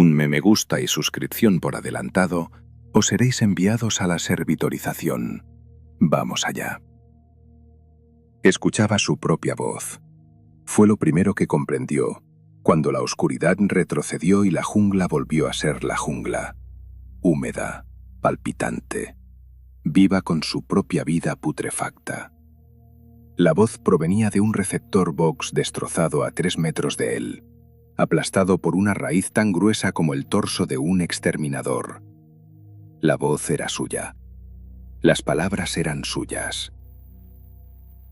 me gusta y suscripción por adelantado, o seréis enviados a la servitorización. Vamos allá. Escuchaba su propia voz. Fue lo primero que comprendió, cuando la oscuridad retrocedió y la jungla volvió a ser la jungla. Húmeda, palpitante, viva con su propia vida putrefacta. La voz provenía de un receptor Vox destrozado a 3 metros de él, aplastado por una raíz tan gruesa como el torso de un exterminador. La voz era suya. Las palabras eran suyas.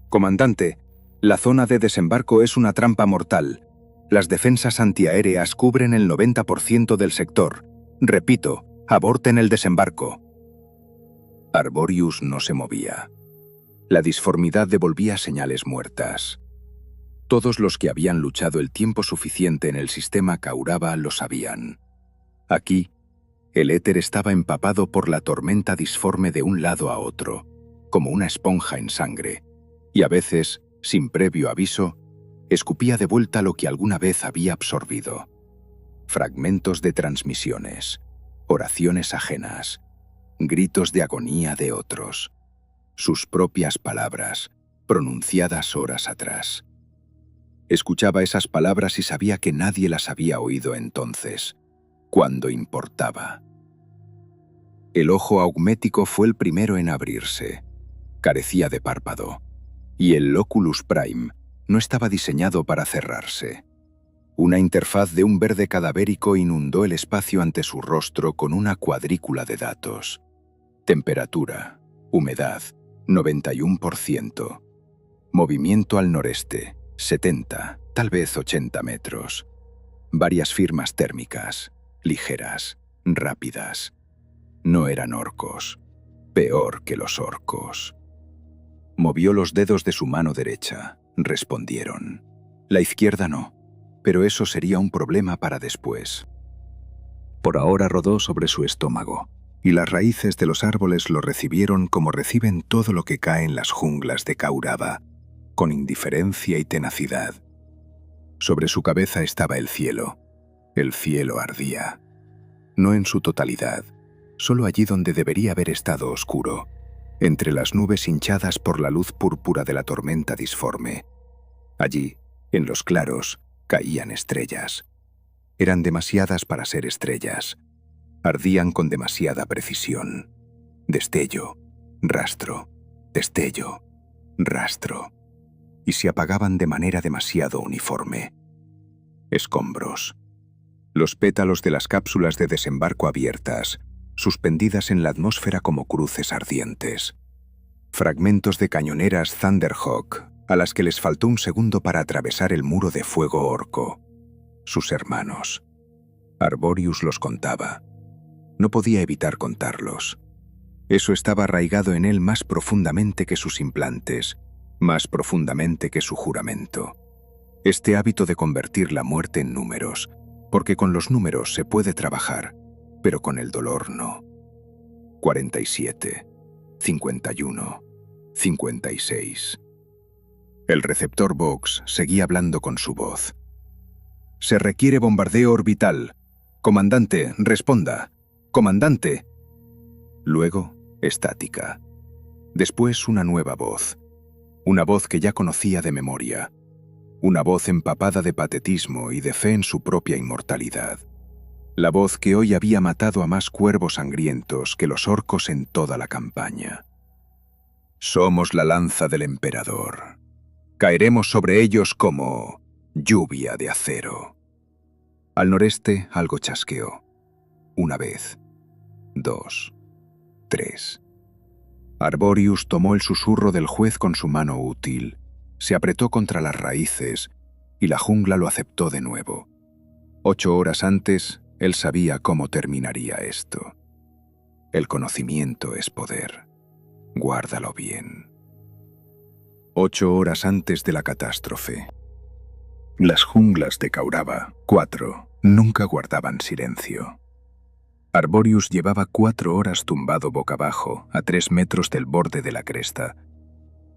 Comandante, la zona de desembarco es una trampa mortal. Las defensas antiaéreas cubren el 90% del sector. Repito, aborten el desembarco. Arborius no se movía. La disformidad devolvía señales muertas. Todos los que habían luchado el tiempo suficiente en el sistema Kaurava lo sabían. Aquí, el éter estaba empapado por la tormenta disforme de un lado a otro, como una esponja en sangre, y a veces, sin previo aviso, escupía de vuelta lo que alguna vez había absorbido. Fragmentos de transmisiones, oraciones ajenas, gritos de agonía de otros, sus propias palabras, pronunciadas horas atrás. Escuchaba esas palabras y sabía que nadie las había oído entonces, cuando importaba. El ojo augmético fue el primero en abrirse. Carecía de párpado, y el Oculus Prime no estaba diseñado para cerrarse. Una interfaz de un verde cadavérico inundó el espacio ante su rostro con una cuadrícula de datos. Temperatura, humedad, 91%. Movimiento al noreste, 70, tal vez 80 metros. Varias firmas térmicas, ligeras, rápidas. No eran orcos. Peor que los orcos. Movió los dedos de su mano derecha. Respondieron. La izquierda no, pero eso sería un problema para después. Por ahora rodó sobre su estómago, y las raíces de los árboles lo recibieron como reciben todo lo que cae en las junglas de Kaurava, con indiferencia y tenacidad. Sobre su cabeza estaba el cielo. El cielo ardía. No en su totalidad, solo allí donde debería haber estado oscuro, entre las nubes hinchadas por la luz púrpura de la tormenta disforme. Allí, en los claros, caían estrellas. Eran demasiadas para ser estrellas. Ardían con demasiada precisión. Destello, rastro, destello, rastro. Y se apagaban de manera demasiado uniforme. Escombros. Los pétalos de las cápsulas de desembarco abiertas, suspendidas en la atmósfera como cruces ardientes. Fragmentos de cañoneras Thunderhawk, a las que les faltó un segundo para atravesar el muro de fuego orco. Sus hermanos. Arborius los contaba. No podía evitar contarlos. Eso estaba arraigado en él más profundamente que sus implantes, más profundamente que su juramento. Este hábito de convertir la muerte en números, porque con los números se puede trabajar, pero con el dolor no. 47, 51, 56. El receptor Vox seguía hablando con su voz. «Se requiere bombardeo orbital. Comandante, responda. Comandante». Luego, estática. Después una nueva voz. Una voz que ya conocía de memoria. Una voz empapada de patetismo y de fe en su propia inmortalidad. La voz que hoy había matado a más cuervos sangrientos que los orcos en toda la campaña. «Somos la lanza del emperador. Caeremos sobre ellos como lluvia de acero». Al noreste algo chasqueó. Una vez. 2. 3. Arborius tomó el susurro del juez con su mano útil, se apretó contra las raíces y la jungla lo aceptó de nuevo. 8 horas antes, él sabía cómo terminaría esto. El conocimiento es poder. Guárdalo bien. 8 horas antes de la catástrofe. Las junglas de Kaurava, 4, nunca guardaban silencio. Arborius llevaba 4 horas tumbado boca abajo, a 3 metros del borde de la cresta.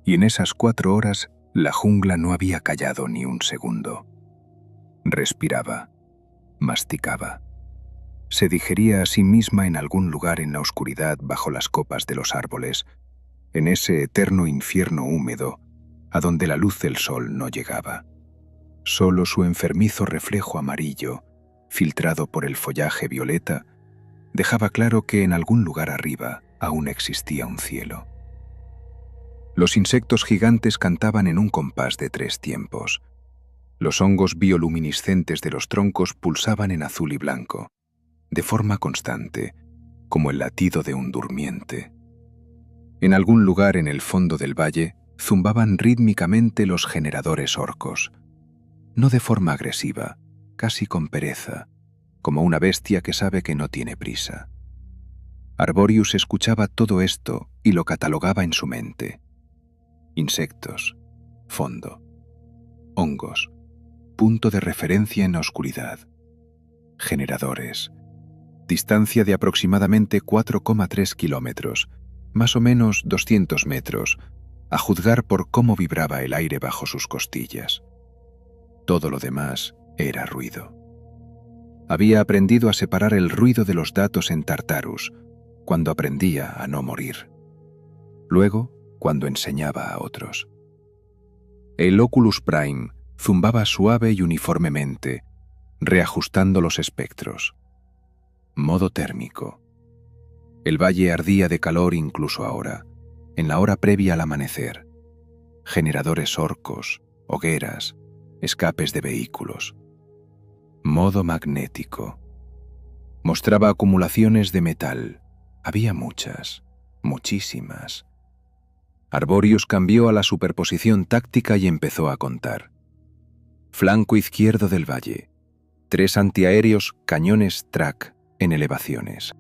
Y en esas 4 horas, la jungla no había callado ni un segundo. Respiraba, masticaba, Se digería a sí misma en algún lugar en la oscuridad bajo las copas de los árboles, en ese eterno infierno húmedo, a donde la luz del sol no llegaba. Solo su enfermizo reflejo amarillo, filtrado por el follaje violeta, dejaba claro que en algún lugar arriba aún existía un cielo. Los insectos gigantes cantaban en un compás de 3 tiempos. Los hongos bioluminiscentes de los troncos pulsaban en azul y blanco, de forma constante, como el latido de un durmiente. En algún lugar en el fondo del valle zumbaban rítmicamente los generadores orcos, no de forma agresiva, casi con pereza, como una bestia que sabe que no tiene prisa. Arborius escuchaba todo esto y lo catalogaba en su mente. Insectos, fondo, hongos, punto de referencia en la oscuridad, generadores, distancia de aproximadamente 4,3 kilómetros, más o menos 200 metros, a juzgar por cómo vibraba el aire bajo sus costillas. Todo lo demás era ruido. Había aprendido a separar el ruido de los datos en Tartarus, cuando aprendía a no morir. Luego, cuando enseñaba a otros. El Oculus Prime zumbaba suave y uniformemente, reajustando los espectros. Modo térmico. El valle ardía de calor incluso ahora, en la hora previa al amanecer. Generadores orcos, hogueras, escapes de vehículos. Modo magnético. Mostraba acumulaciones de metal. Había muchas, muchísimas. Arborius cambió a la superposición táctica y empezó a contar. Flanco izquierdo del valle. 3 antiaéreos cañones track en elevaciones.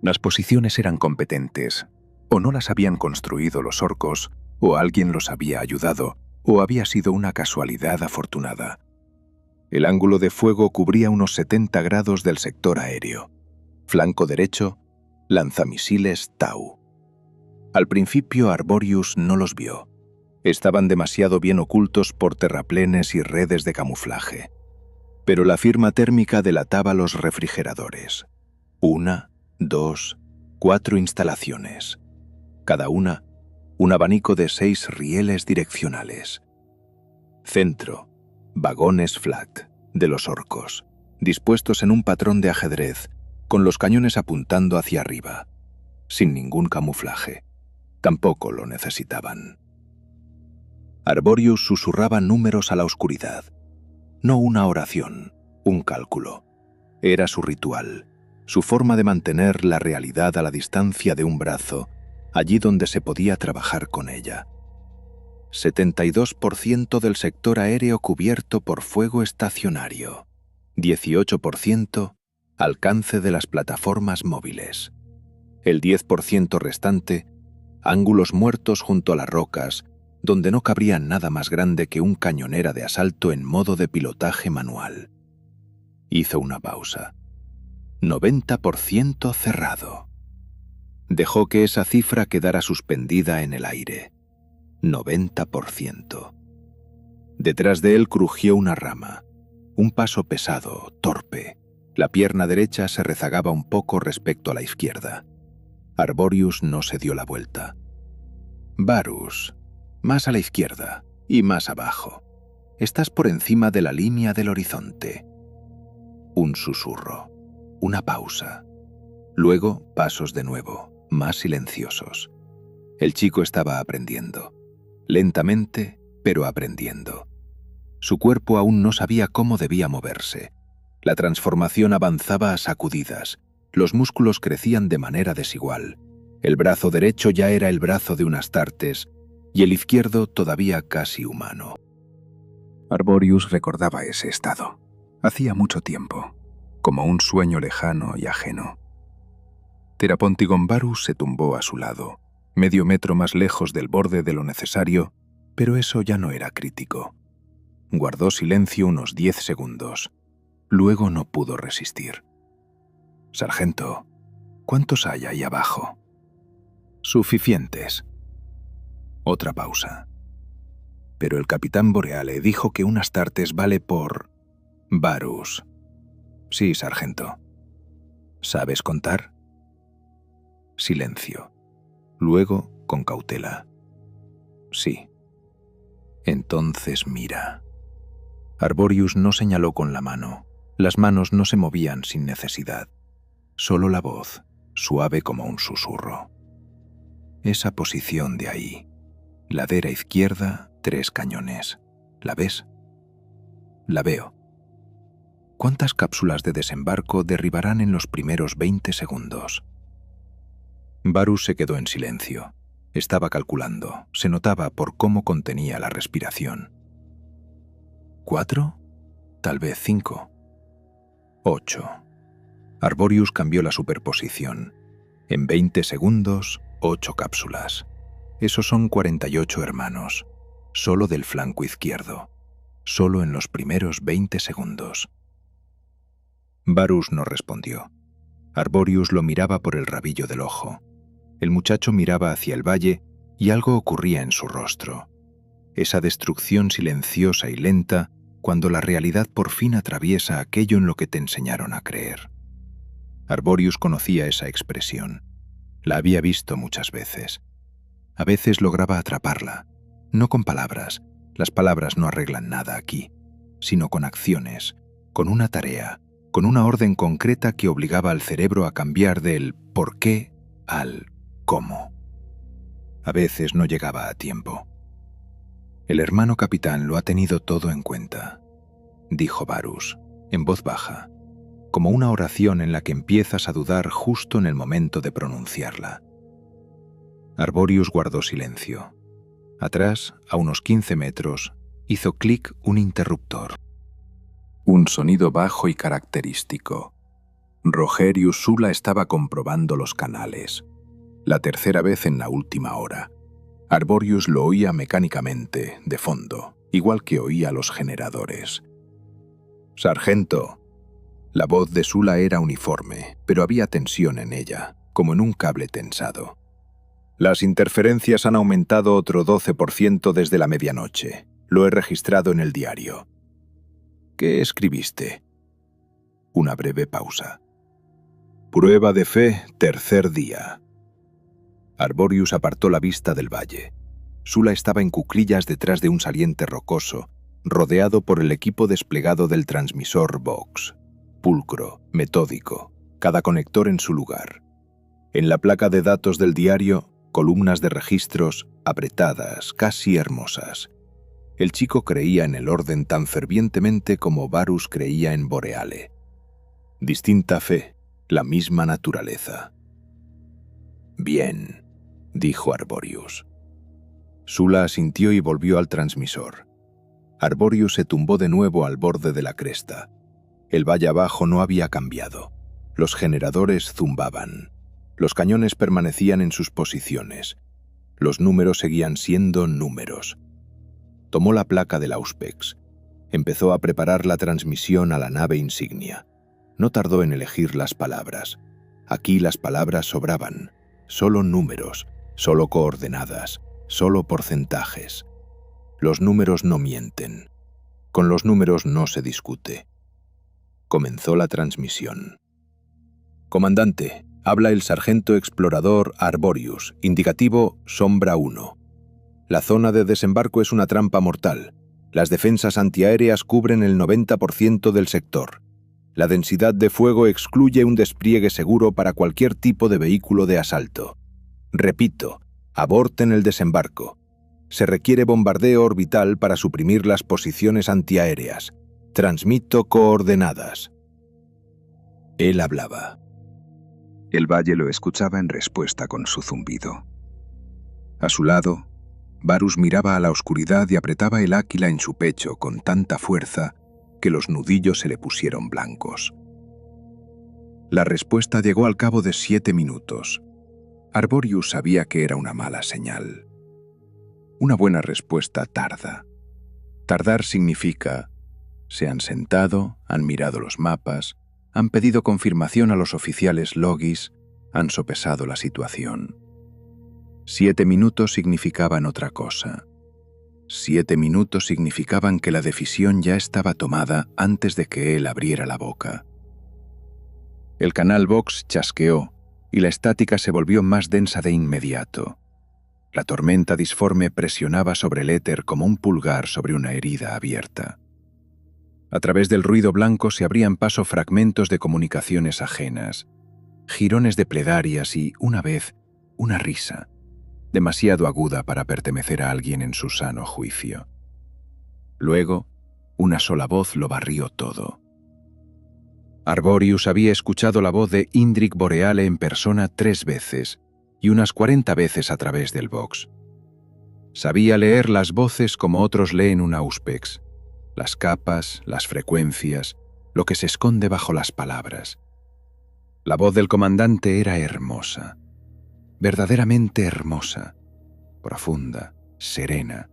Las posiciones eran competentes. O no las habían construido los orcos, o alguien los había ayudado, o había sido una casualidad afortunada. El ángulo de fuego cubría unos 70 grados del sector aéreo. Flanco derecho, lanzamisiles Tau. Al principio Arborius no los vio. Estaban demasiado bien ocultos por terraplenes y redes de camuflaje. Pero la firma térmica delataba los refrigeradores. 1, 2, 4 instalaciones. Cada una, un abanico de 6 rieles direccionales. Centro, vagones flat, de los orcos, dispuestos en un patrón de ajedrez, con los cañones apuntando hacia arriba, sin ningún camuflaje. Tampoco lo necesitaban. Arborius susurraba números a la oscuridad. No una oración, un cálculo. Era su ritual, su forma de mantener la realidad a la distancia de un brazo, allí donde se podía trabajar con ella. 72% del sector aéreo cubierto por fuego estacionario. 18% alcance de las plataformas móviles. El 10% restante, ángulos muertos junto a las rocas, donde no cabría nada más grande que un cañonera de asalto en modo de pilotaje manual. Hizo una pausa. 90% cerrado. Dejó que esa cifra quedara suspendida en el aire. 90%. Detrás de él crujió una rama. Un paso pesado, torpe. La pierna derecha se rezagaba un poco respecto a la izquierda. Arborius no se dio la vuelta. Varus, más a la izquierda y más abajo. Estás por encima de la línea del horizonte. Un susurro. Una pausa. Luego, pasos de nuevo, más silenciosos. El chico estaba aprendiendo. Lentamente, pero aprendiendo. Su cuerpo aún no sabía cómo debía moverse. La transformación avanzaba a sacudidas. Los músculos crecían de manera desigual. El brazo derecho ya era el brazo de un Astartes y el izquierdo todavía casi humano. Arborius recordaba ese estado. Hacía mucho tiempo, como un sueño lejano y ajeno. Terapontigombarus se tumbó a su lado, medio metro más lejos del borde de lo necesario, pero eso ya no era crítico. Guardó silencio unos 10 segundos. Luego no pudo resistir. «Sargento, ¿cuántos hay ahí abajo?» «Suficientes». Otra pausa. Pero el capitán Boreale dijo que un Astartes vale por... Varus. «Sí, sargento». ¿Sabes contar? Silencio. Luego, con cautela. Sí. Entonces mira. Arborius no señaló con la mano. Las manos no se movían sin necesidad. Solo la voz, suave como un susurro. Esa posición de ahí. Ladera izquierda, 3 cañones. ¿La ves? La veo. ¿Cuántas cápsulas de desembarco derribarán en los primeros 20 segundos? Varus se quedó en silencio. Estaba calculando. Se notaba por cómo contenía la respiración. ¿4? Tal vez 5. 8. Arborius cambió la superposición. En 20 segundos, 8 cápsulas. Esos son 48 hermanos. Solo del flanco izquierdo. Solo en los primeros 20 segundos. Varus no respondió. Arborius lo miraba por el rabillo del ojo. El muchacho miraba hacia el valle y algo ocurría en su rostro. Esa destrucción silenciosa y lenta cuando la realidad por fin atraviesa aquello en lo que te enseñaron a creer. Arborius conocía esa expresión. La había visto muchas veces. A veces lograba atraparla, no con palabras. Las palabras no arreglan nada aquí, sino con acciones, con una tarea, con una orden concreta que obligaba al cerebro a cambiar del por qué al cómo. A veces no llegaba a tiempo. El hermano capitán lo ha tenido todo en cuenta, dijo Varus, en voz baja, como una oración en la que empiezas a dudar justo en el momento de pronunciarla. Arborius guardó silencio. Atrás, a unos 15 metros, hizo clic un interruptor. Un sonido bajo y característico. Rogerius Sula estaba comprobando los canales. La tercera vez en la última hora. Arborius lo oía mecánicamente, de fondo, igual que oía los generadores. «Sargento». La voz de Sula era uniforme, pero había tensión en ella, como en un cable tensado. «Las interferencias han aumentado otro 12% desde la medianoche. Lo he registrado en el diario». «¿Qué escribiste?» Una breve pausa. «Prueba de fe, tercer día». Arborius apartó la vista del valle. Sula estaba en cuclillas detrás de un saliente rocoso, rodeado por el equipo desplegado del transmisor Vox. Pulcro, metódico, cada conector en su lugar. En la placa de datos del diario, columnas de registros apretadas, casi hermosas. El chico creía en el orden tan fervientemente como Varus creía en Boreale. Distinta fe, la misma naturaleza. «Bien», dijo Arborius. Sula asintió y volvió al transmisor. Arborius se tumbó de nuevo al borde de la cresta. El valle abajo no había cambiado. Los generadores zumbaban. Los cañones permanecían en sus posiciones. Los números seguían siendo números. Tomó la placa del Auspex. Empezó a preparar la transmisión a la nave insignia. No tardó en elegir las palabras. Aquí las palabras sobraban. Solo números, solo coordenadas, solo porcentajes. Los números no mienten. Con los números no se discute. Comenzó la transmisión. «Comandante, habla el sargento explorador Arborius, indicativo Sombra 1. La zona de desembarco es una trampa mortal. Las defensas antiaéreas cubren el 90% del sector. La densidad de fuego excluye un despliegue seguro para cualquier tipo de vehículo de asalto. Repito, aborten el desembarco. Se requiere bombardeo orbital para suprimir las posiciones antiaéreas. Transmito coordenadas». Él hablaba. El valle lo escuchaba en respuesta con su zumbido. A su lado, Varus miraba a la oscuridad y apretaba el áquila en su pecho con tanta fuerza que los nudillos se le pusieron blancos. La respuesta llegó al cabo de 7 minutos. Arborius sabía que era una mala señal. Una buena respuesta tarda. Tardar significa: se han sentado, han mirado los mapas, han pedido confirmación a los oficiales logis, han sopesado la situación. 7 minutos significaban otra cosa. 7 minutos significaban que la decisión ya estaba tomada antes de que él abriera la boca. El canal Vox chasqueó y la estática se volvió más densa de inmediato. La tormenta disforme presionaba sobre el éter como un pulgar sobre una herida abierta. A través del ruido blanco se abrían paso fragmentos de comunicaciones ajenas, jirones de plegarias y, una vez, una risa, demasiado aguda para pertenecer a alguien en su sano juicio. Luego, una sola voz lo barrió todo. Arborius había escuchado la voz de Indrik Boreale en persona 3 veces y unas 40 veces a través del Vox. Sabía leer las voces como otros leen un Auspex, las capas, las frecuencias, lo que se esconde bajo las palabras. La voz del comandante era hermosa, verdaderamente hermosa, profunda, serena,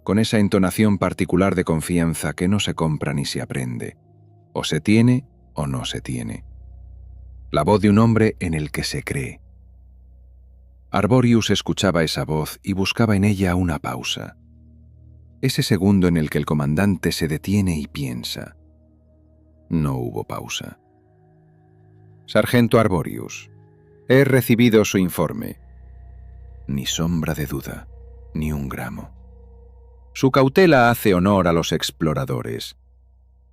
con esa entonación particular de confianza que no se compra ni se aprende, o se tiene o no se tiene. La voz de un hombre en el que se cree. Arborius escuchaba esa voz y buscaba en ella una pausa. Ese segundo en el que el comandante se detiene y piensa. No hubo pausa. Sargento Arborius, he recibido su informe. Ni sombra de duda, ni un gramo. Su cautela hace honor a los exploradores,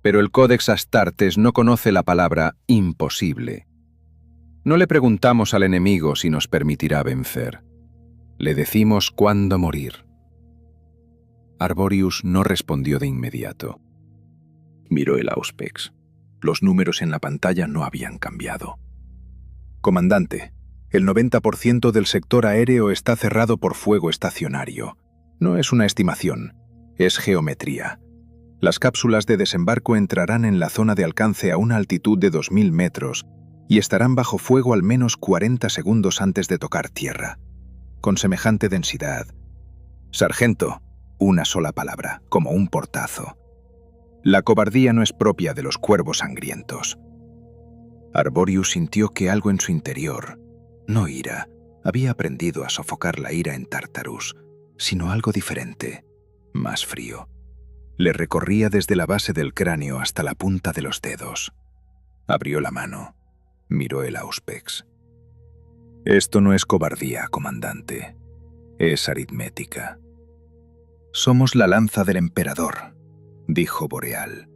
pero el Codex Astartes no conoce la palabra imposible. No le preguntamos al enemigo si nos permitirá vencer. Le decimos cuándo morir. Arborius no respondió de inmediato. Miró el Auspex. Los números en la pantalla no habían cambiado. Comandante, el 90% del sector aéreo está cerrado por fuego estacionario. No es una estimación, es geometría. Las cápsulas de desembarco entrarán en la zona de alcance a una altitud de 2000 metros y estarán bajo fuego al menos 40 segundos antes de tocar tierra. Con semejante densidad. Sargento, una sola palabra, como un portazo. La cobardía no es propia de los cuervos sangrientos. Arborius sintió que algo en su interior, no ira, había aprendido a sofocar la ira en Tartarus, sino algo diferente, más frío. Le recorría desde la base del cráneo hasta la punta de los dedos. Abrió la mano, miró el Auspex. Esto no es cobardía, comandante. Es aritmética. Somos la lanza del emperador, dijo Boreal.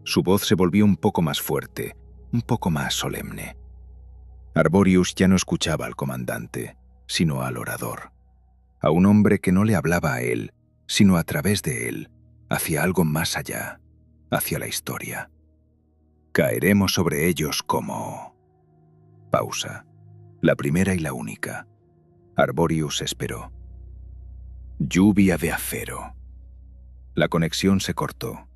Su voz se volvió un poco más fuerte, un poco más solemne. Arborius ya no escuchaba al comandante, sino al orador. A un hombre que no le hablaba a él, sino a través de él, hacia algo más allá, hacia la historia. Caeremos sobre ellos como... Pausa. La primera y la única. Arborius esperó. Lluvia de acero. La conexión se cortó.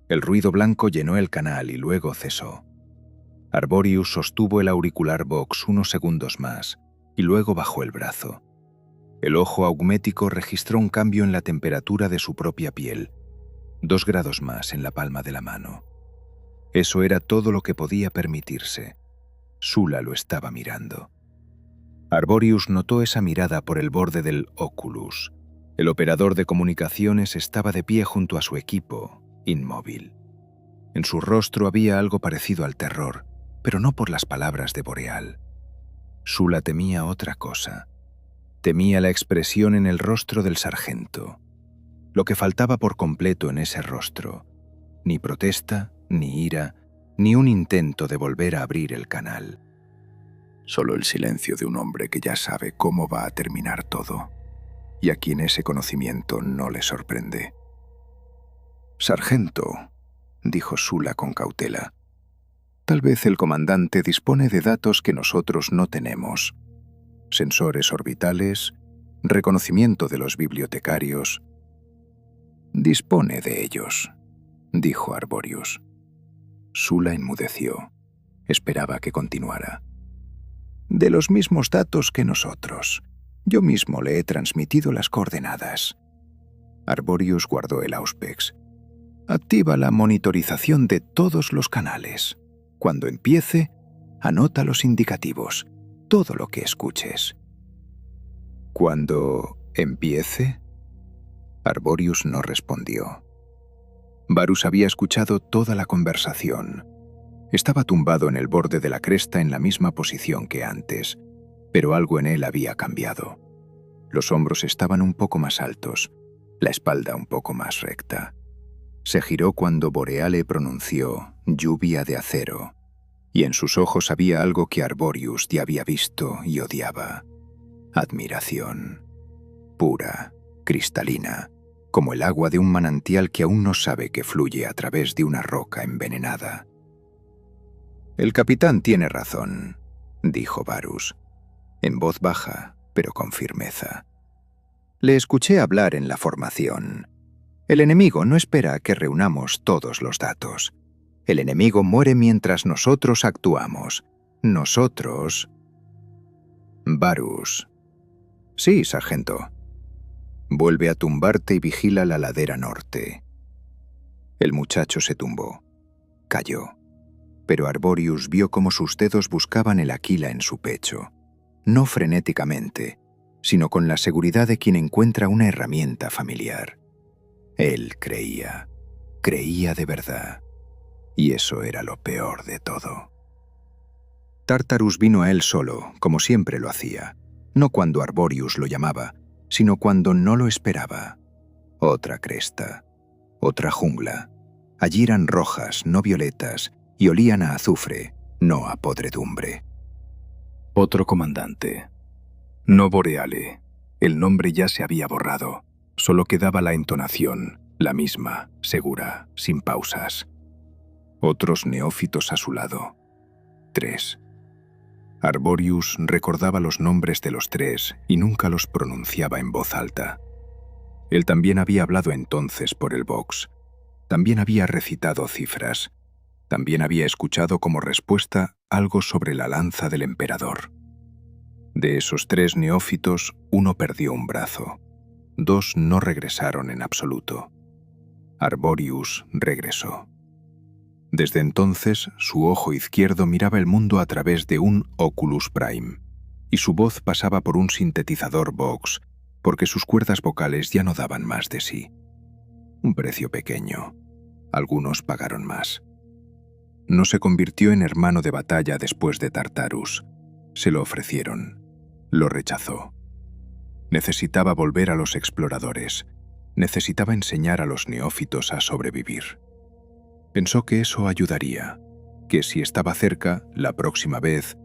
El ruido blanco llenó el canal y luego cesó. Arborius sostuvo el auricular Vox unos segundos más y luego bajó el brazo. El ojo augmético registró un cambio en la temperatura de su propia piel, 2 grados más en la palma de la mano. Eso era todo lo que podía permitirse. Sula lo estaba mirando. Arborius notó esa mirada por el borde del Oculus. El operador de comunicaciones estaba de pie junto a su equipo, inmóvil. En su rostro había algo parecido al terror, pero no por las palabras de Boreal. Sula temía otra cosa. Temía la expresión en el rostro del sargento. Lo que faltaba por completo en ese rostro. Ni protesta, ni ira, ni un intento de volver a abrir el canal. Solo el silencio de un hombre que ya sabe cómo va a terminar todo, y a quien ese conocimiento no le sorprende. «Sargento», dijo Sula con cautela, «tal vez el comandante dispone de datos que nosotros no tenemos. Sensores orbitales, reconocimiento de los bibliotecarios». «Dispone de ellos», dijo Arborius. Sula enmudeció. Esperaba que continuara. «De los mismos datos que nosotros. Yo mismo le he transmitido las coordenadas». Arborius guardó el Auspex. «Activa la monitorización de todos los canales. Cuando empiece, anota los indicativos, todo lo que escuches». «¿Cuando empiece?» Arborius no respondió. Varus había escuchado toda la conversación. Estaba tumbado en el borde de la cresta en la misma posición que antes, pero algo en él había cambiado. Los hombros estaban un poco más altos, la espalda un poco más recta. Se giró cuando Boreale pronunció «lluvia de acero», y en sus ojos había algo que Arborius ya había visto y odiaba. Admiración. Pura, cristalina, como el agua de un manantial que aún no sabe que fluye a través de una roca envenenada. «El capitán tiene razón», dijo Varus, en voz baja, pero con firmeza. «Le escuché hablar en la formación. El enemigo no espera a que reunamos todos los datos. El enemigo muere mientras nosotros actuamos. Nosotros...» «Varus». «Sí, sargento». «Vuelve a tumbarte y vigila la ladera norte». El muchacho se tumbó. Cayó. Pero Arborius vio cómo sus dedos buscaban el aquila en su pecho. No frenéticamente, sino con la seguridad de quien encuentra una herramienta familiar. Él creía de verdad. Y eso era lo peor de todo. Tartarus vino a él solo, como siempre lo hacía, no cuando Arborius lo llamaba, sino cuando no lo esperaba. Otra cresta, otra jungla. Allí eran rojas, no violetas, y olían a azufre, no a podredumbre. Otro comandante. No Boreale. El nombre ya se había borrado. Solo quedaba la entonación, la misma, segura, sin pausas. Otros neófitos a su lado. 3. Arborius recordaba los nombres de los 3 y nunca los pronunciaba en voz alta. Él también había hablado entonces por el Vox. También había recitado cifras. También había escuchado como respuesta algo sobre la lanza del emperador. De esos 3 neófitos, uno perdió un brazo. 2 no regresaron en absoluto. Arborius regresó. Desde entonces, su ojo izquierdo miraba el mundo a través de un Oculus Prime, y su voz pasaba por un sintetizador Vox, porque sus cuerdas vocales ya no daban más de sí. Un precio pequeño. Algunos pagaron más. No se convirtió en hermano de batalla después de Tartarus. Se lo ofrecieron. Lo rechazó. Necesitaba volver a los exploradores. Necesitaba enseñar a los neófitos a sobrevivir. Pensó que eso ayudaría, que si estaba cerca, la próxima vez,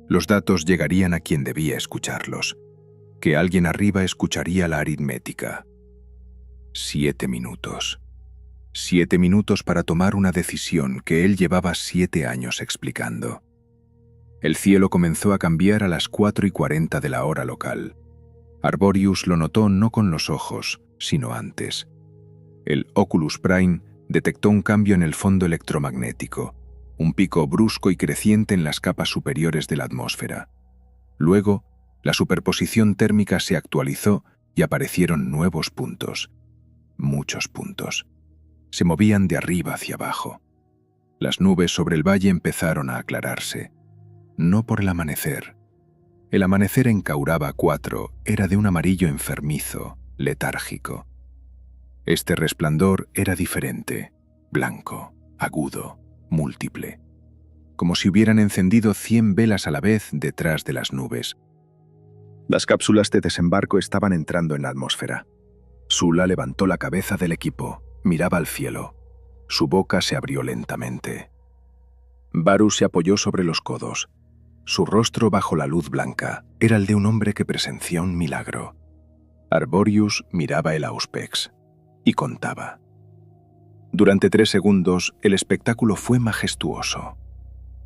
los datos llegarían a quien debía escucharlos, que alguien arriba escucharía la aritmética. 7 minutos. 7 minutos para tomar una decisión que él llevaba 7 años explicando. El cielo comenzó a cambiar a las 4:40 de la hora local. Arborius lo notó no con los ojos, sino antes. El Oculus Prime detectó un cambio en el fondo electromagnético, un pico brusco y creciente en las capas superiores de la atmósfera. Luego, la superposición térmica se actualizó y aparecieron nuevos puntos. Muchos puntos. Se movían de arriba hacia abajo. Las nubes sobre el valle empezaron a aclararse. No por el amanecer. El amanecer en Kauraba 4 era de un amarillo enfermizo, letárgico. Este resplandor era diferente, blanco, agudo, múltiple. Como si hubieran encendido 100 velas a la vez detrás de las nubes. Las cápsulas de desembarco estaban entrando en la atmósfera. Sula levantó la cabeza del equipo, miraba al cielo. Su boca se abrió lentamente. Varus se apoyó sobre los codos. Su rostro bajo la luz blanca era el de un hombre que presenció un milagro. Arborius miraba el Auspex y contaba. Durante 3 segundos, el espectáculo fue majestuoso.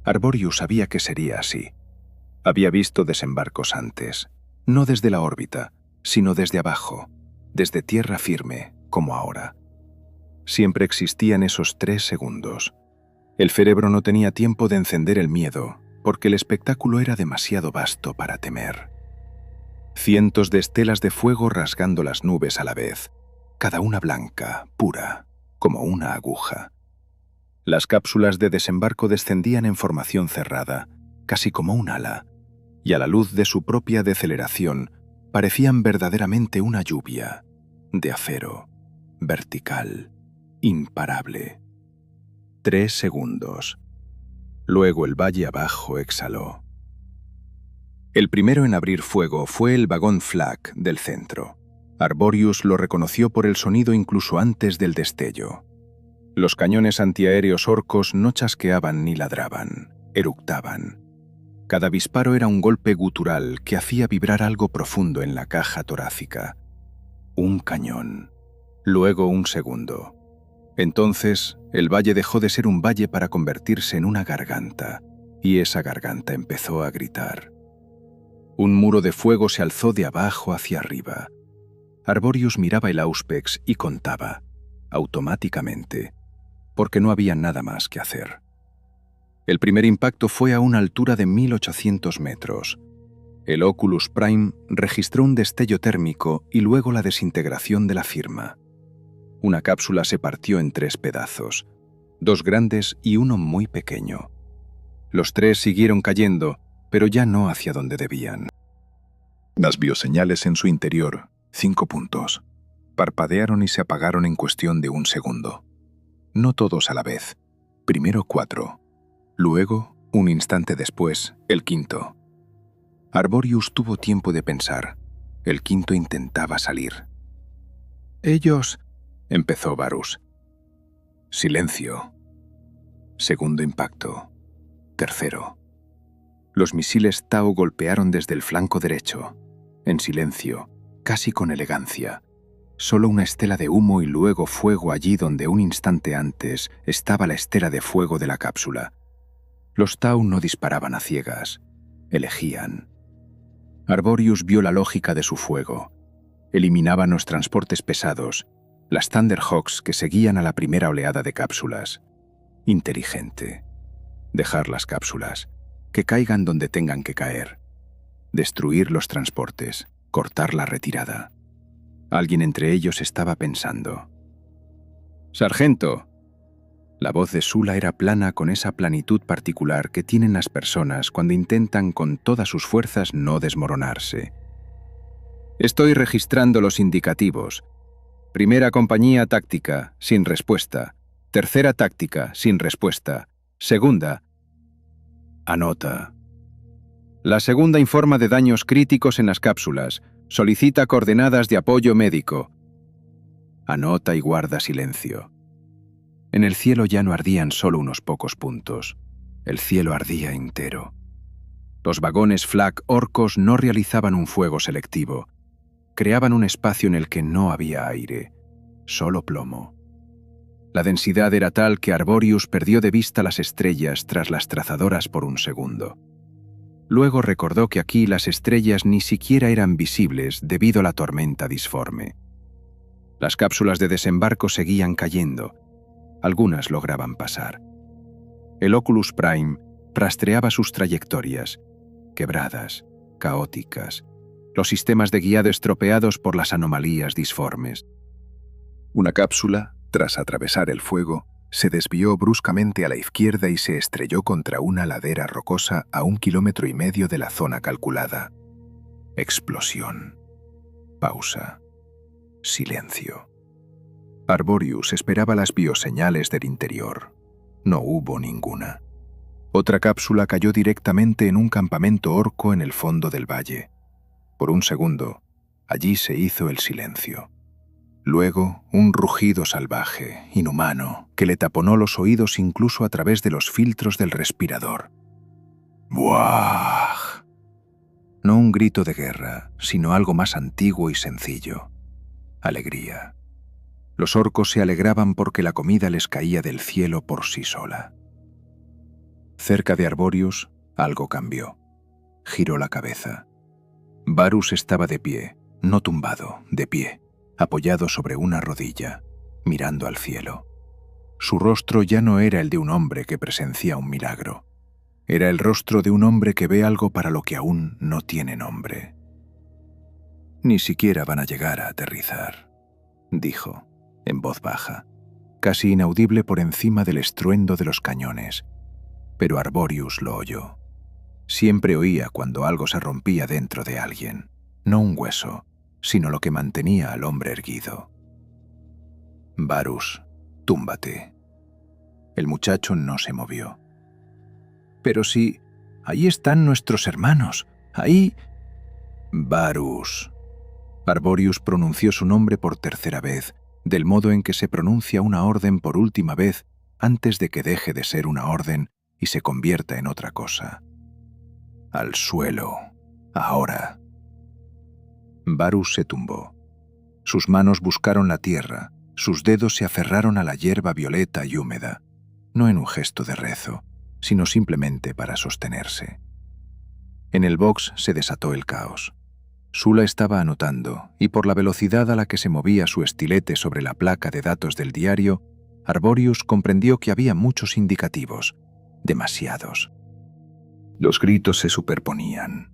Arborius sabía que sería así. Había visto desembarcos antes, no desde la órbita, sino desde abajo, desde tierra firme, como ahora. Siempre existían esos 3 segundos. El cerebro no tenía tiempo de encender el miedo, porque el espectáculo era demasiado vasto para temer. Cientos de estelas de fuego rasgando las nubes a la vez, cada una blanca, pura, como una aguja. Las cápsulas de desembarco descendían en formación cerrada, casi como un ala, y a la luz de su propia deceleración parecían verdaderamente una lluvia, de acero, vertical, imparable. 3 segundos. Luego el valle abajo exhaló. El primero en abrir fuego fue el vagón Flak del centro. Arborius lo reconoció por el sonido incluso antes del destello. Los cañones antiaéreos orcos no chasqueaban ni ladraban, eructaban. Cada disparo era un golpe gutural que hacía vibrar algo profundo en la caja torácica. Un cañón. Luego un segundo. Entonces, el valle dejó de ser un valle para convertirse en una garganta, y esa garganta empezó a gritar. Un muro de fuego se alzó de abajo hacia arriba. Arborius miraba el Auspex y contaba, automáticamente, porque no había nada más que hacer. El primer impacto fue a una altura de 1800 metros. El Oculus Prime registró un destello térmico y luego la desintegración de la firma. Una cápsula se partió en 3 pedazos, 2 grandes y uno muy pequeño. Los 3 siguieron cayendo, pero ya no hacia donde debían. Las bioseñales en su interior, 5 puntos, parpadearon y se apagaron en cuestión de un segundo. No todos a la vez. Primero 4. Luego, un instante después, el quinto. Arborius tuvo tiempo de pensar. El quinto intentaba salir. «Ellos», empezó Varus. Silencio. Segundo impacto. Tercero. Los misiles Tau golpearon desde el flanco derecho. En silencio, casi con elegancia. Solo una estela de humo y luego fuego allí donde un instante antes estaba la estela de fuego de la cápsula. Los Tau no disparaban a ciegas. Elegían. Arborius vio la lógica de su fuego. Eliminaban los transportes pesados, las Thunderhawks que seguían a la primera oleada de cápsulas. Inteligente. Dejar las cápsulas, que caigan donde tengan que caer. Destruir los transportes, cortar la retirada. Alguien entre ellos estaba pensando. «Sargento». La voz de Sula era plana con esa planitud particular que tienen las personas cuando intentan con todas sus fuerzas no desmoronarse. «Estoy registrando los indicativos. Primera compañía táctica, sin respuesta. Tercera táctica, sin respuesta. Segunda. Anota. La segunda informa de daños críticos en las cápsulas. Solicita coordenadas de apoyo médico. Anota y guarda silencio. En el cielo ya no ardían solo unos pocos puntos. El cielo ardía entero. Los vagones Flak orcos no realizaban un fuego selectivo. Creaban un espacio en el que no había aire, solo plomo. La densidad era tal que Arborius perdió de vista las estrellas tras las trazadoras por un segundo. Luego recordó que aquí las estrellas ni siquiera eran visibles debido a la tormenta disforme. Las cápsulas de desembarco seguían cayendo. Algunas lograban pasar. El Oculus Prime rastreaba sus trayectorias, quebradas, caóticas, los sistemas de guiado estropeados por las anomalías disformes. Una cápsula, tras atravesar el fuego, se desvió bruscamente a la izquierda y se estrelló contra una ladera rocosa a 1,5 kilómetros de la zona calculada. Explosión. Pausa. Silencio. Arborius esperaba las bioseñales del interior. No hubo ninguna. Otra cápsula cayó directamente en un campamento orco en el fondo del valle. Por un segundo, allí se hizo el silencio. Luego, un rugido salvaje, inhumano, que le taponó los oídos incluso a través de los filtros del respirador. ¡Buah! No un grito de guerra, sino algo más antiguo y sencillo. Alegría. Los orcos se alegraban porque la comida les caía del cielo por sí sola. Cerca de Arborius, algo cambió. Giró la cabeza. Varus estaba de pie, no tumbado, de pie, apoyado sobre una rodilla, mirando al cielo. Su rostro ya no era el de un hombre que presencia un milagro. Era el rostro de un hombre que ve algo para lo que aún no tiene nombre. «Ni siquiera van a llegar a aterrizar», dijo, en voz baja, casi inaudible por encima del estruendo de los cañones. Pero Arborius lo oyó. Siempre oía cuando algo se rompía dentro de alguien, no un hueso, sino lo que mantenía al hombre erguido. «Varus, túmbate». El muchacho no se movió. «Pero si... ahí están nuestros hermanos. Ahí...» «Varus». Arborius pronunció su nombre por tercera vez, del modo en que se pronuncia una orden por última vez antes de que deje de ser una orden y se convierta en otra cosa. «Al suelo. Ahora». Varus se tumbó. Sus manos buscaron la tierra, sus dedos se aferraron a la hierba violeta y húmeda, no en un gesto de rezo, sino simplemente para sostenerse. En el box se desató el caos. Sula estaba anotando, y por la velocidad a la que se movía su estilete sobre la placa de datos del diario, Arborius comprendió que había muchos indicativos, demasiados. Los gritos se superponían.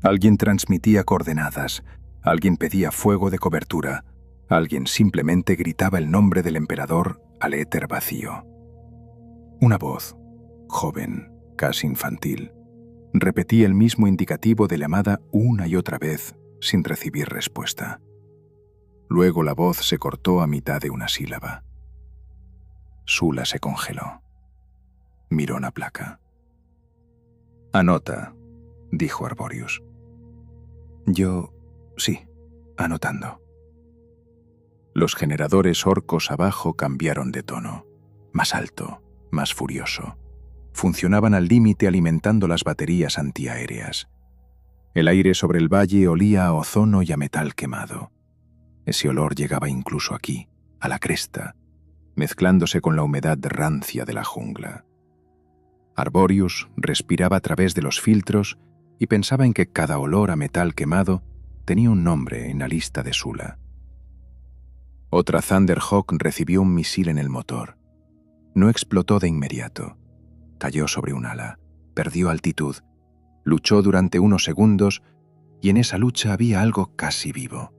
Alguien transmitía coordenadas, alguien pedía fuego de cobertura, alguien simplemente gritaba el nombre del emperador al éter vacío. Una voz, joven, casi infantil, repetía el mismo indicativo de llamada una y otra vez sin recibir respuesta. Luego la voz se cortó a mitad de una sílaba. Sula se congeló. Miró la placa. «Anota», dijo Arborius. «Yo... sí, anotando». Los generadores orcos abajo cambiaron de tono. Más alto, más furioso. Funcionaban al límite alimentando las baterías antiaéreas. El aire sobre el valle olía a ozono y a metal quemado. Ese olor llegaba incluso aquí, a la cresta, mezclándose con la humedad rancia de la jungla. Arborius respiraba a través de los filtros y pensaba en que cada olor a metal quemado tenía un nombre en la lista de Sula. Otra Thunderhawk recibió un misil en el motor. No explotó de inmediato. Cayó sobre un ala, perdió altitud, luchó durante unos segundos y en esa lucha había algo casi vivo.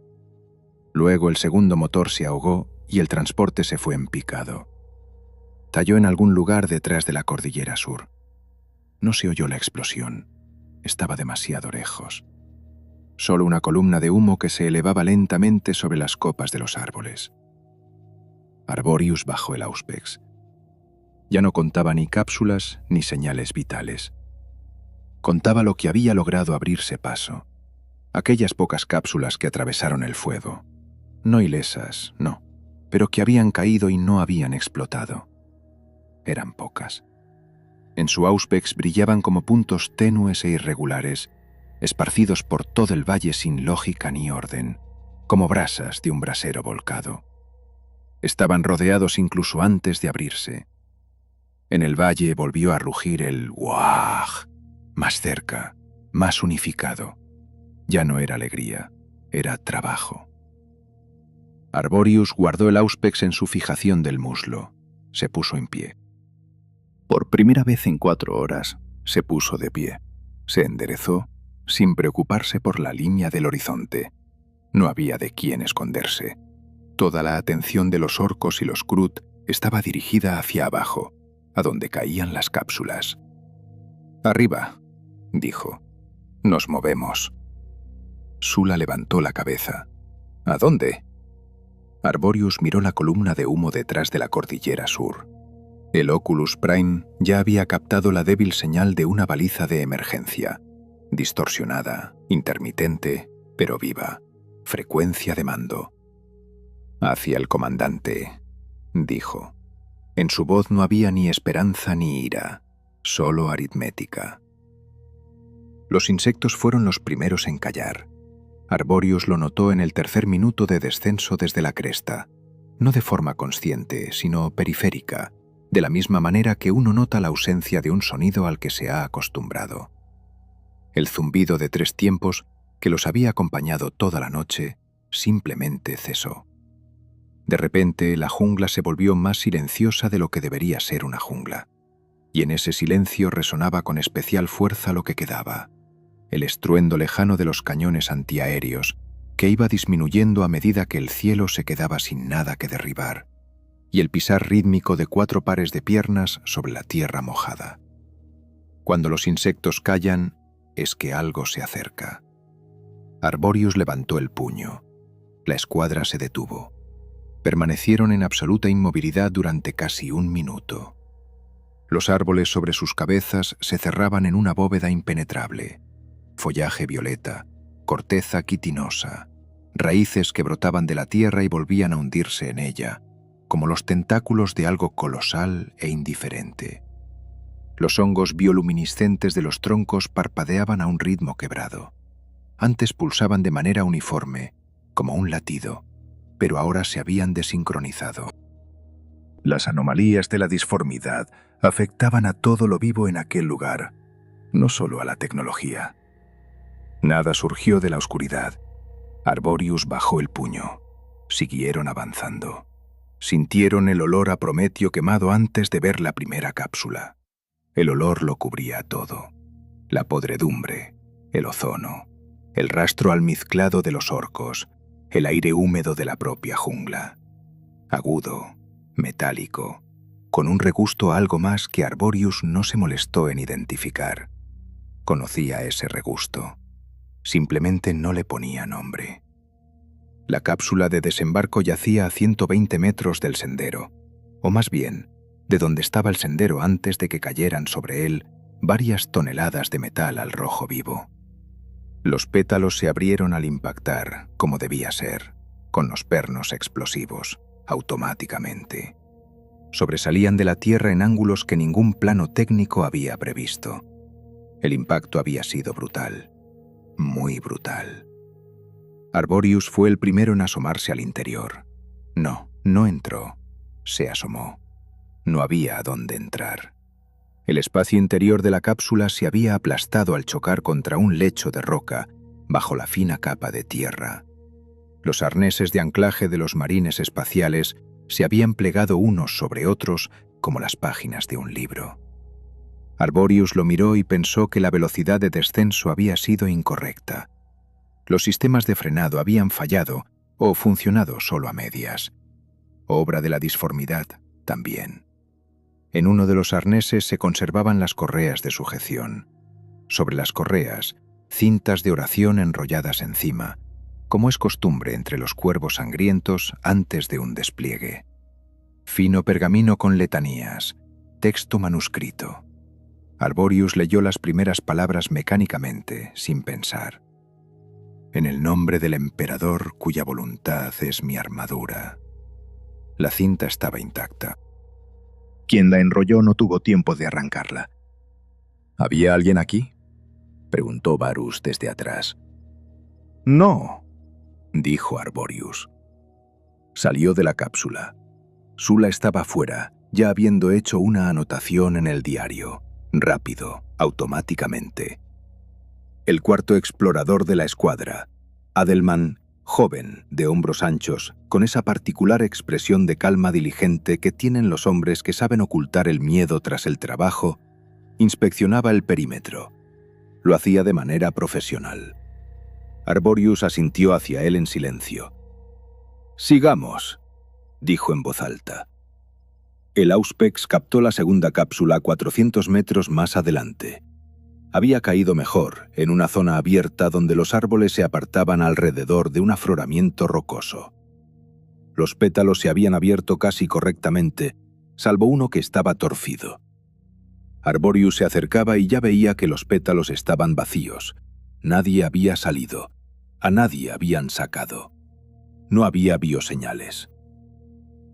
Luego el segundo motor se ahogó y el transporte se fue en picado. Talló en algún lugar detrás de la cordillera sur. No se oyó la explosión. Estaba demasiado lejos. Solo una columna de humo que se elevaba lentamente sobre las copas de los árboles. Arborius bajó el auspex. Ya no contaba ni cápsulas ni señales vitales. Contaba lo que había logrado abrirse paso. Aquellas pocas cápsulas que atravesaron el fuego. No ilesas, no, pero que habían caído y no habían explotado. Eran pocas. En su auspex brillaban como puntos tenues e irregulares, esparcidos por todo el valle sin lógica ni orden, como brasas de un brasero volcado. Estaban rodeados incluso antes de abrirse. En el valle volvió a rugir el «guaj», más cerca, más unificado. Ya no era alegría, era trabajo. Arborius guardó el auspex en su fijación del muslo. Se puso en pie. Por primera vez en 4 horas, se puso de pie. Se enderezó, sin preocuparse por la línea del horizonte. No había de quién esconderse. Toda la atención de los orcos y los Krut estaba dirigida hacia abajo, a donde caían las cápsulas. «Arriba», dijo. «Nos movemos». Sula levantó la cabeza. «¿A dónde?» Arborius miró la columna de humo detrás de la cordillera sur. El Oculus Prime ya había captado la débil señal de una baliza de emergencia. Distorsionada, intermitente, pero viva. Frecuencia de mando. «Hacia el comandante», dijo. En su voz no había ni esperanza ni ira, solo aritmética. Los insectos fueron los primeros en callar. Arborius lo notó en el tercer minuto de descenso desde la cresta, no de forma consciente, sino periférica, de la misma manera que uno nota la ausencia de un sonido al que se ha acostumbrado. El zumbido de 3 tiempos, que los había acompañado toda la noche, simplemente cesó. De repente, la jungla se volvió más silenciosa de lo que debería ser una jungla, y en ese silencio resonaba con especial fuerza lo que quedaba, el estruendo lejano de los cañones antiaéreos, que iba disminuyendo a medida que el cielo se quedaba sin nada que derribar, y el pisar rítmico de 4 pares de piernas sobre la tierra mojada. Cuando los insectos callan, es que algo se acerca. Arborius levantó el puño. La escuadra se detuvo. Permanecieron en absoluta inmovilidad durante casi 1 minuto. Los árboles sobre sus cabezas se cerraban en una bóveda impenetrable. Follaje violeta, corteza quitinosa, raíces que brotaban de la tierra y volvían a hundirse en ella, como los tentáculos de algo colosal e indiferente. Los hongos bioluminiscentes de los troncos parpadeaban a un ritmo quebrado. Antes pulsaban de manera uniforme, como un latido, pero ahora se habían desincronizado. Las anomalías de la disformidad afectaban a todo lo vivo en aquel lugar, no solo a la tecnología. Nada surgió de la oscuridad. Arborius bajó el puño. Siguieron avanzando. Sintieron el olor a prometio quemado antes de ver la primera cápsula. El olor lo cubría todo. La podredumbre, el ozono, el rastro almizclado de los orcos, el aire húmedo de la propia jungla. Agudo, metálico, con un regusto a algo más que Arborius no se molestó en identificar. Conocía ese regusto. Simplemente no le ponía nombre. La cápsula de desembarco yacía a 120 metros del sendero, o más bien, de donde estaba el sendero antes de que cayeran sobre él varias toneladas de metal al rojo vivo. Los pétalos se abrieron al impactar, como debía ser, con los pernos explosivos, automáticamente. Sobresalían de la tierra en ángulos que ningún plano técnico había previsto. El impacto había sido brutal, muy brutal. Arborius fue el primero en asomarse al interior. No entró, se asomó. No había a dónde entrar. El espacio interior de la cápsula se había aplastado al chocar contra un lecho de roca bajo la fina capa de tierra. Los arneses de anclaje de los marines espaciales se habían plegado unos sobre otros como las páginas de un libro. Arborius lo miró y pensó que la velocidad de descenso había sido incorrecta. Los sistemas de frenado habían fallado o funcionado solo a medias. Obra de la disformidad también. En uno de los arneses se conservaban las correas de sujeción. Sobre las correas, cintas de oración enrolladas encima, como es costumbre entre los cuervos sangrientos antes de un despliegue. Fino pergamino con letanías, texto manuscrito. Arborius leyó las primeras palabras mecánicamente, sin pensar. En el nombre del emperador cuya voluntad es mi armadura. La cinta estaba intacta. Quien la enrolló no tuvo tiempo de arrancarla. ¿Había alguien aquí?, preguntó Varus desde atrás. No, dijo Arborius. Salió de la cápsula. Sula estaba fuera, ya habiendo hecho una anotación en el diario, rápido, automáticamente. El cuarto explorador de la escuadra, Adelman, joven, de hombros anchos, con esa particular expresión de calma diligente que tienen los hombres que saben ocultar el miedo tras el trabajo, inspeccionaba el perímetro. Lo hacía de manera profesional. Arborius asintió hacia él en silencio. «Sigamos», dijo en voz alta. El Auspex captó la segunda cápsula 400 metros más adelante. Había caído mejor, en una zona abierta donde los árboles se apartaban alrededor de un afloramiento rocoso. Los pétalos se habían abierto casi correctamente, salvo uno que estaba torcido. Arborius se acercaba y ya veía que los pétalos estaban vacíos. Nadie había salido. A nadie habían sacado. No había bioseñales.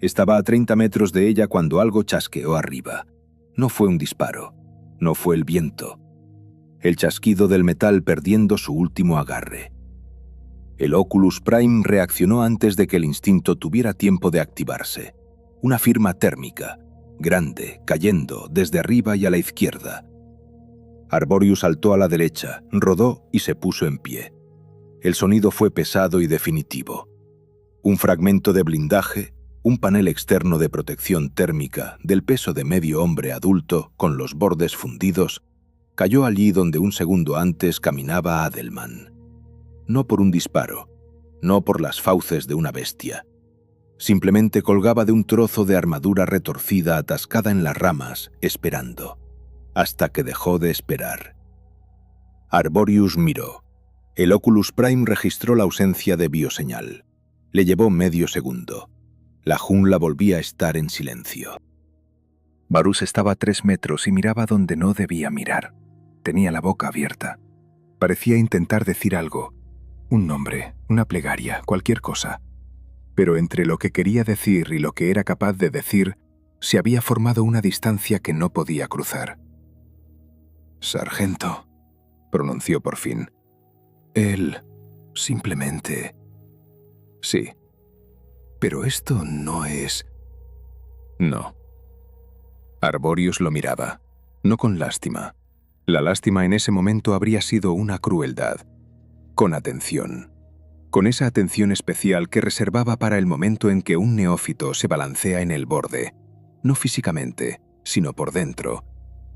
Estaba a 30 metros de ella cuando algo chasqueó arriba. No fue un disparo. No fue el viento. El chasquido del metal perdiendo su último agarre. El Oculus Prime reaccionó antes de que el instinto tuviera tiempo de activarse. Una firma térmica, grande, cayendo desde arriba y a la izquierda. Arborius saltó a la derecha, rodó y se puso en pie. El sonido fue pesado y definitivo. Un fragmento de blindaje, un panel externo de protección térmica del peso de medio hombre adulto con los bordes fundidos, cayó allí donde un segundo antes caminaba Adelman. No por un disparo, no por las fauces de una bestia. Simplemente colgaba de un trozo de armadura retorcida atascada en las ramas, esperando, hasta que dejó de esperar. Arborius miró. El Oculus Prime registró la ausencia de bioseñal. Le llevó medio segundo. La jungla volvía a estar en silencio. Varus estaba a 3 metros y miraba donde no debía mirar. Tenía la boca abierta. Parecía intentar decir algo, un nombre, una plegaria, cualquier cosa. Pero entre lo que quería decir y lo que era capaz de decir, se había formado una distancia que no podía cruzar. «Sargento», pronunció por fin. «Él simplemente...» «Sí. Pero esto no es...» «No». Arborius lo miraba, no con lástima. La lástima en ese momento habría sido una crueldad. Con atención. Con esa atención especial que reservaba para el momento en que un neófito se balancea en el borde, no físicamente, sino por dentro,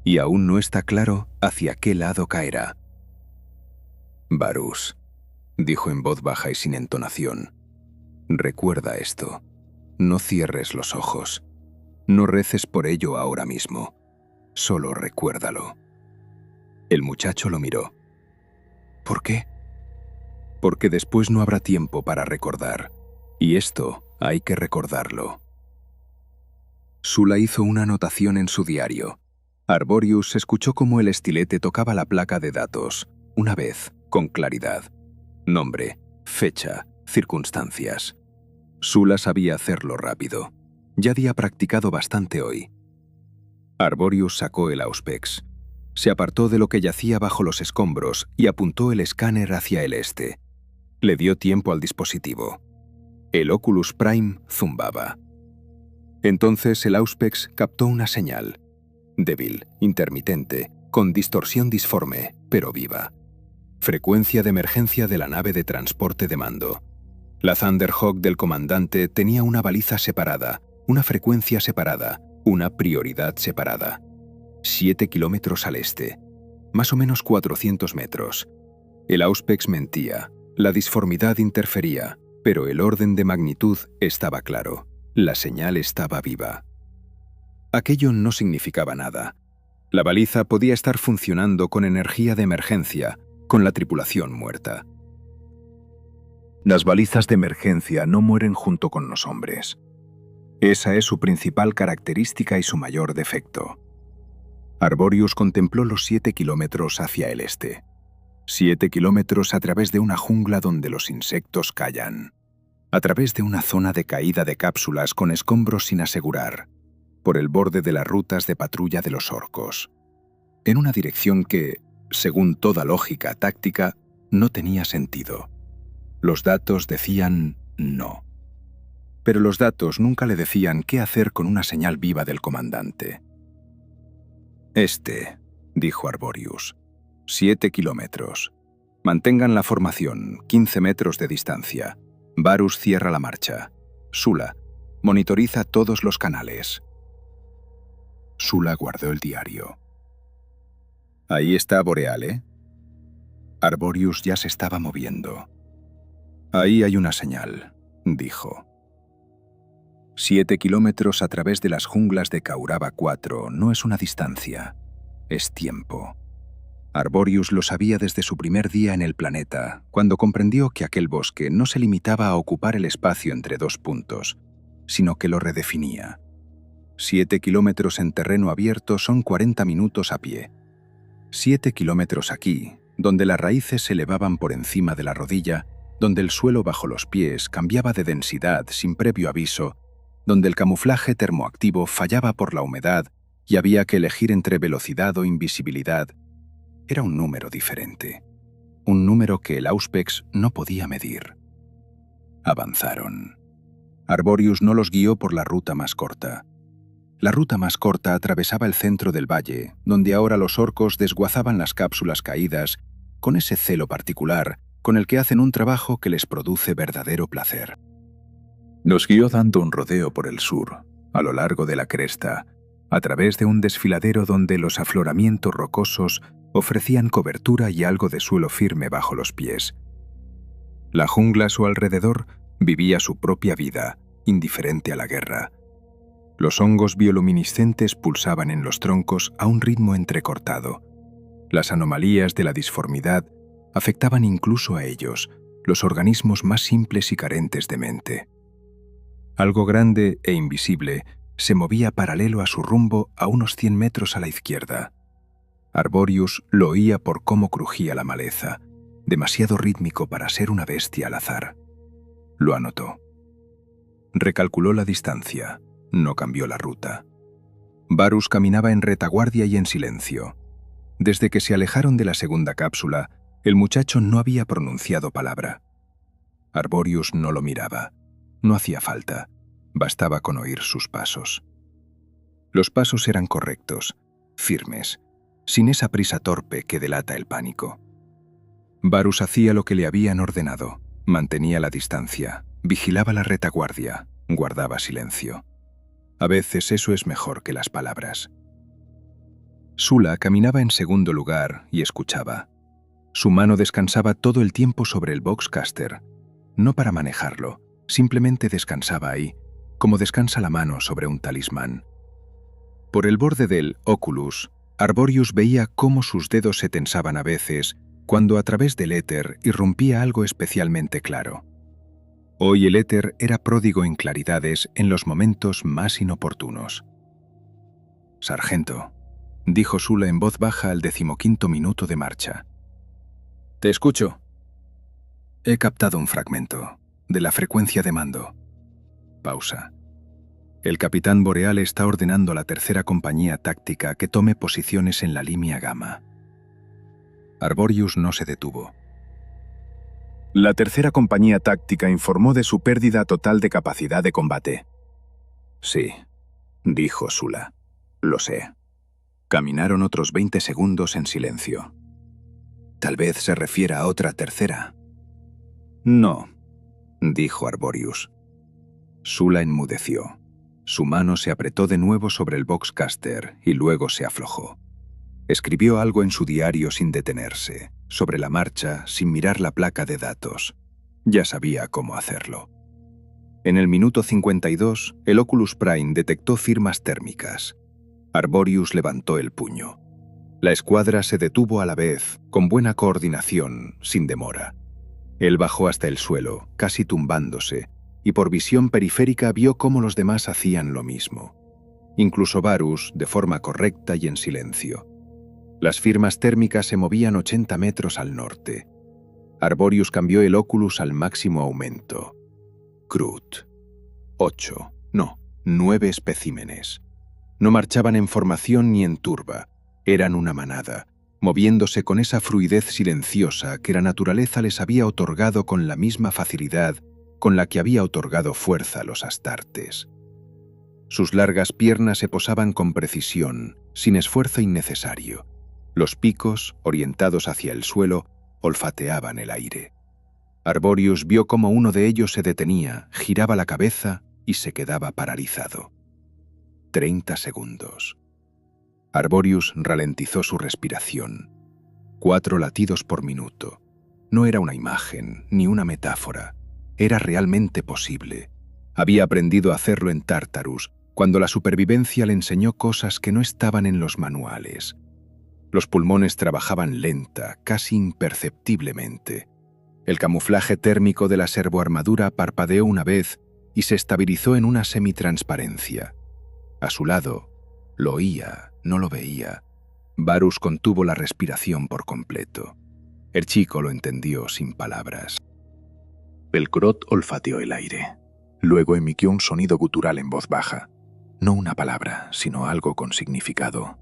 y aún no está claro hacia qué lado caerá. «Varus», dijo en voz baja y sin entonación, «recuerda esto. No cierres los ojos. No reces por ello ahora mismo. Solo recuérdalo». El muchacho lo miró. «¿Por qué?» «Porque después no habrá tiempo para recordar. Y esto hay que recordarlo». Sula hizo una anotación en su diario. Arborius escuchó cómo el estilete tocaba la placa de datos, una vez, con claridad. Nombre, fecha, circunstancias. Sula sabía hacerlo rápido. Ya había practicado bastante hoy. Arborius sacó el Auspex. Se apartó de lo que yacía bajo los escombros y apuntó el escáner hacia el este. Le dio tiempo al dispositivo. El Oculus Prime zumbaba. Entonces el Auspex captó una señal. Débil, intermitente, con distorsión disforme, pero viva. Frecuencia de emergencia de la nave de transporte de mando. La Thunderhawk del comandante tenía una baliza separada, una frecuencia separada, una prioridad separada. 7 kilómetros al este. Más o menos 400 metros. El Auspex mentía, la disformidad interfería, pero el orden de magnitud estaba claro. La señal estaba viva. Aquello no significaba nada. La baliza podía estar funcionando con energía de emergencia, con la tripulación muerta. Las balizas de emergencia no mueren junto con los hombres. Esa es su principal característica y su mayor defecto. Arborius contempló los 7 kilómetros hacia el este. 7 kilómetros a través de una jungla donde los insectos callan. A través de una zona de caída de cápsulas con escombros sin asegurar. Por el borde de las rutas de patrulla de los orcos. En una dirección que, según toda lógica táctica, no tenía sentido. Los datos decían no. Pero los datos nunca le decían qué hacer con una señal viva del comandante. «Este», dijo Arborius, 7 kilómetros. Mantengan la formación, 15 metros de distancia. Varus cierra la marcha. Sula, monitoriza todos los canales. Sula guardó el diario. «Ahí está Boreale». Arborius ya se estaba moviendo. «Ahí hay una señal», dijo. 7 kilómetros a través de las junglas de Kauraba 4 no es una distancia, es tiempo. Arborius lo sabía desde su primer día en el planeta, cuando comprendió que aquel bosque no se limitaba a ocupar el espacio entre dos puntos, sino que lo redefinía. 7 kilómetros en terreno abierto son 40 minutos a pie. 7 kilómetros aquí, donde las raíces se elevaban por encima de la rodilla, donde el suelo bajo los pies cambiaba de densidad sin previo aviso, donde el camuflaje termoactivo fallaba por la humedad y había que elegir entre velocidad o invisibilidad, era un número diferente. Un número que el Auspex no podía medir. Avanzaron. Arborius no los guió por la ruta más corta. La ruta más corta atravesaba el centro del valle, donde ahora los orcos desguazaban las cápsulas caídas con ese celo particular con el que hacen un trabajo que les produce verdadero placer. Nos guió dando un rodeo por el sur, a lo largo de la cresta, a través de un desfiladero donde los afloramientos rocosos ofrecían cobertura y algo de suelo firme bajo los pies. La jungla a su alrededor vivía su propia vida, indiferente a la guerra. Los hongos bioluminiscentes pulsaban en los troncos a un ritmo entrecortado. Las anomalías de la disformidad afectaban incluso a ellos, los organismos más simples y carentes de mente. Algo grande e invisible Se movía paralelo a su rumbo a unos 100 metros a la izquierda. Arborius lo oía por cómo crujía la maleza, demasiado rítmico para ser una bestia al azar. Lo anotó. Recalculó la distancia, no cambió la ruta. Varus caminaba en retaguardia y en silencio. Desde que se alejaron de la segunda cápsula, el muchacho no había pronunciado palabra. Arborius no lo miraba. No hacía falta. Bastaba con oír sus pasos. Los pasos eran correctos, firmes, sin esa prisa torpe que delata el pánico. Varus hacía lo que le habían ordenado. Mantenía la distancia, vigilaba la retaguardia, guardaba silencio. A veces eso es mejor que las palabras. Sula caminaba en segundo lugar y escuchaba. Su mano descansaba todo el tiempo sobre el Boxcaster, no para manejarlo, simplemente descansaba ahí, como descansa la mano sobre un talismán. Por el borde del Oculus, Arborius veía cómo sus dedos se tensaban a veces cuando a través del éter irrumpía algo especialmente claro. Hoy el éter era pródigo en claridades en los momentos más inoportunos. «Sargento», dijo Sula en voz baja al 15º minuto de marcha. «Te escucho». «He captado un fragmento de la frecuencia de mando». Pausa. «El capitán Boreal está ordenando a la tercera compañía táctica que tome posiciones en la línea Gamma». Arborius no se detuvo. La tercera compañía táctica informó de su pérdida total de capacidad de combate. «Sí», dijo Sula. «Lo sé». Caminaron otros 20 segundos en silencio. «Tal vez se refiera a otra tercera». «No», dijo Arborius. Sula enmudeció. Su mano se apretó de nuevo sobre el Boxcaster y luego se aflojó. Escribió algo en su diario sin detenerse, sobre la marcha, sin mirar la placa de datos. Ya sabía cómo hacerlo. En el minuto 52, el Oculus Prime detectó firmas térmicas. Arborius levantó el puño. La escuadra se detuvo a la vez, con buena coordinación, sin demora. Él bajó hasta el suelo, casi tumbándose, y por visión periférica vio cómo los demás hacían lo mismo. Incluso Varus, de forma correcta y en silencio. Las firmas térmicas se movían 80 metros al norte. Arborius cambió el Oculus al máximo aumento. Crut. 9 especímenes. No marchaban en formación ni en turba. Eran una manada, moviéndose con esa fluidez silenciosa que la naturaleza les había otorgado con la misma facilidad con la que había otorgado fuerza a los astartes. Sus largas piernas se posaban con precisión, sin esfuerzo innecesario. Los picos, orientados hacia el suelo, olfateaban el aire. Arborius vio cómo uno de ellos se detenía, giraba la cabeza y se quedaba paralizado. 30 segundos. Arborius ralentizó su respiración. 4 latidos por minuto. No era una imagen, ni una metáfora. Era realmente posible. Había aprendido a hacerlo en Tartarus, cuando la supervivencia le enseñó cosas que no estaban en los manuales. Los pulmones trabajaban lenta, casi imperceptiblemente. El camuflaje térmico de la servoarmadura parpadeó una vez y se estabilizó en una semitransparencia. A su lado, lo oía, no lo veía. Varus contuvo la respiración por completo. El chico lo entendió sin palabras. El Grot olfateó el aire. Luego emitió un sonido gutural en voz baja. No una palabra, sino algo con significado.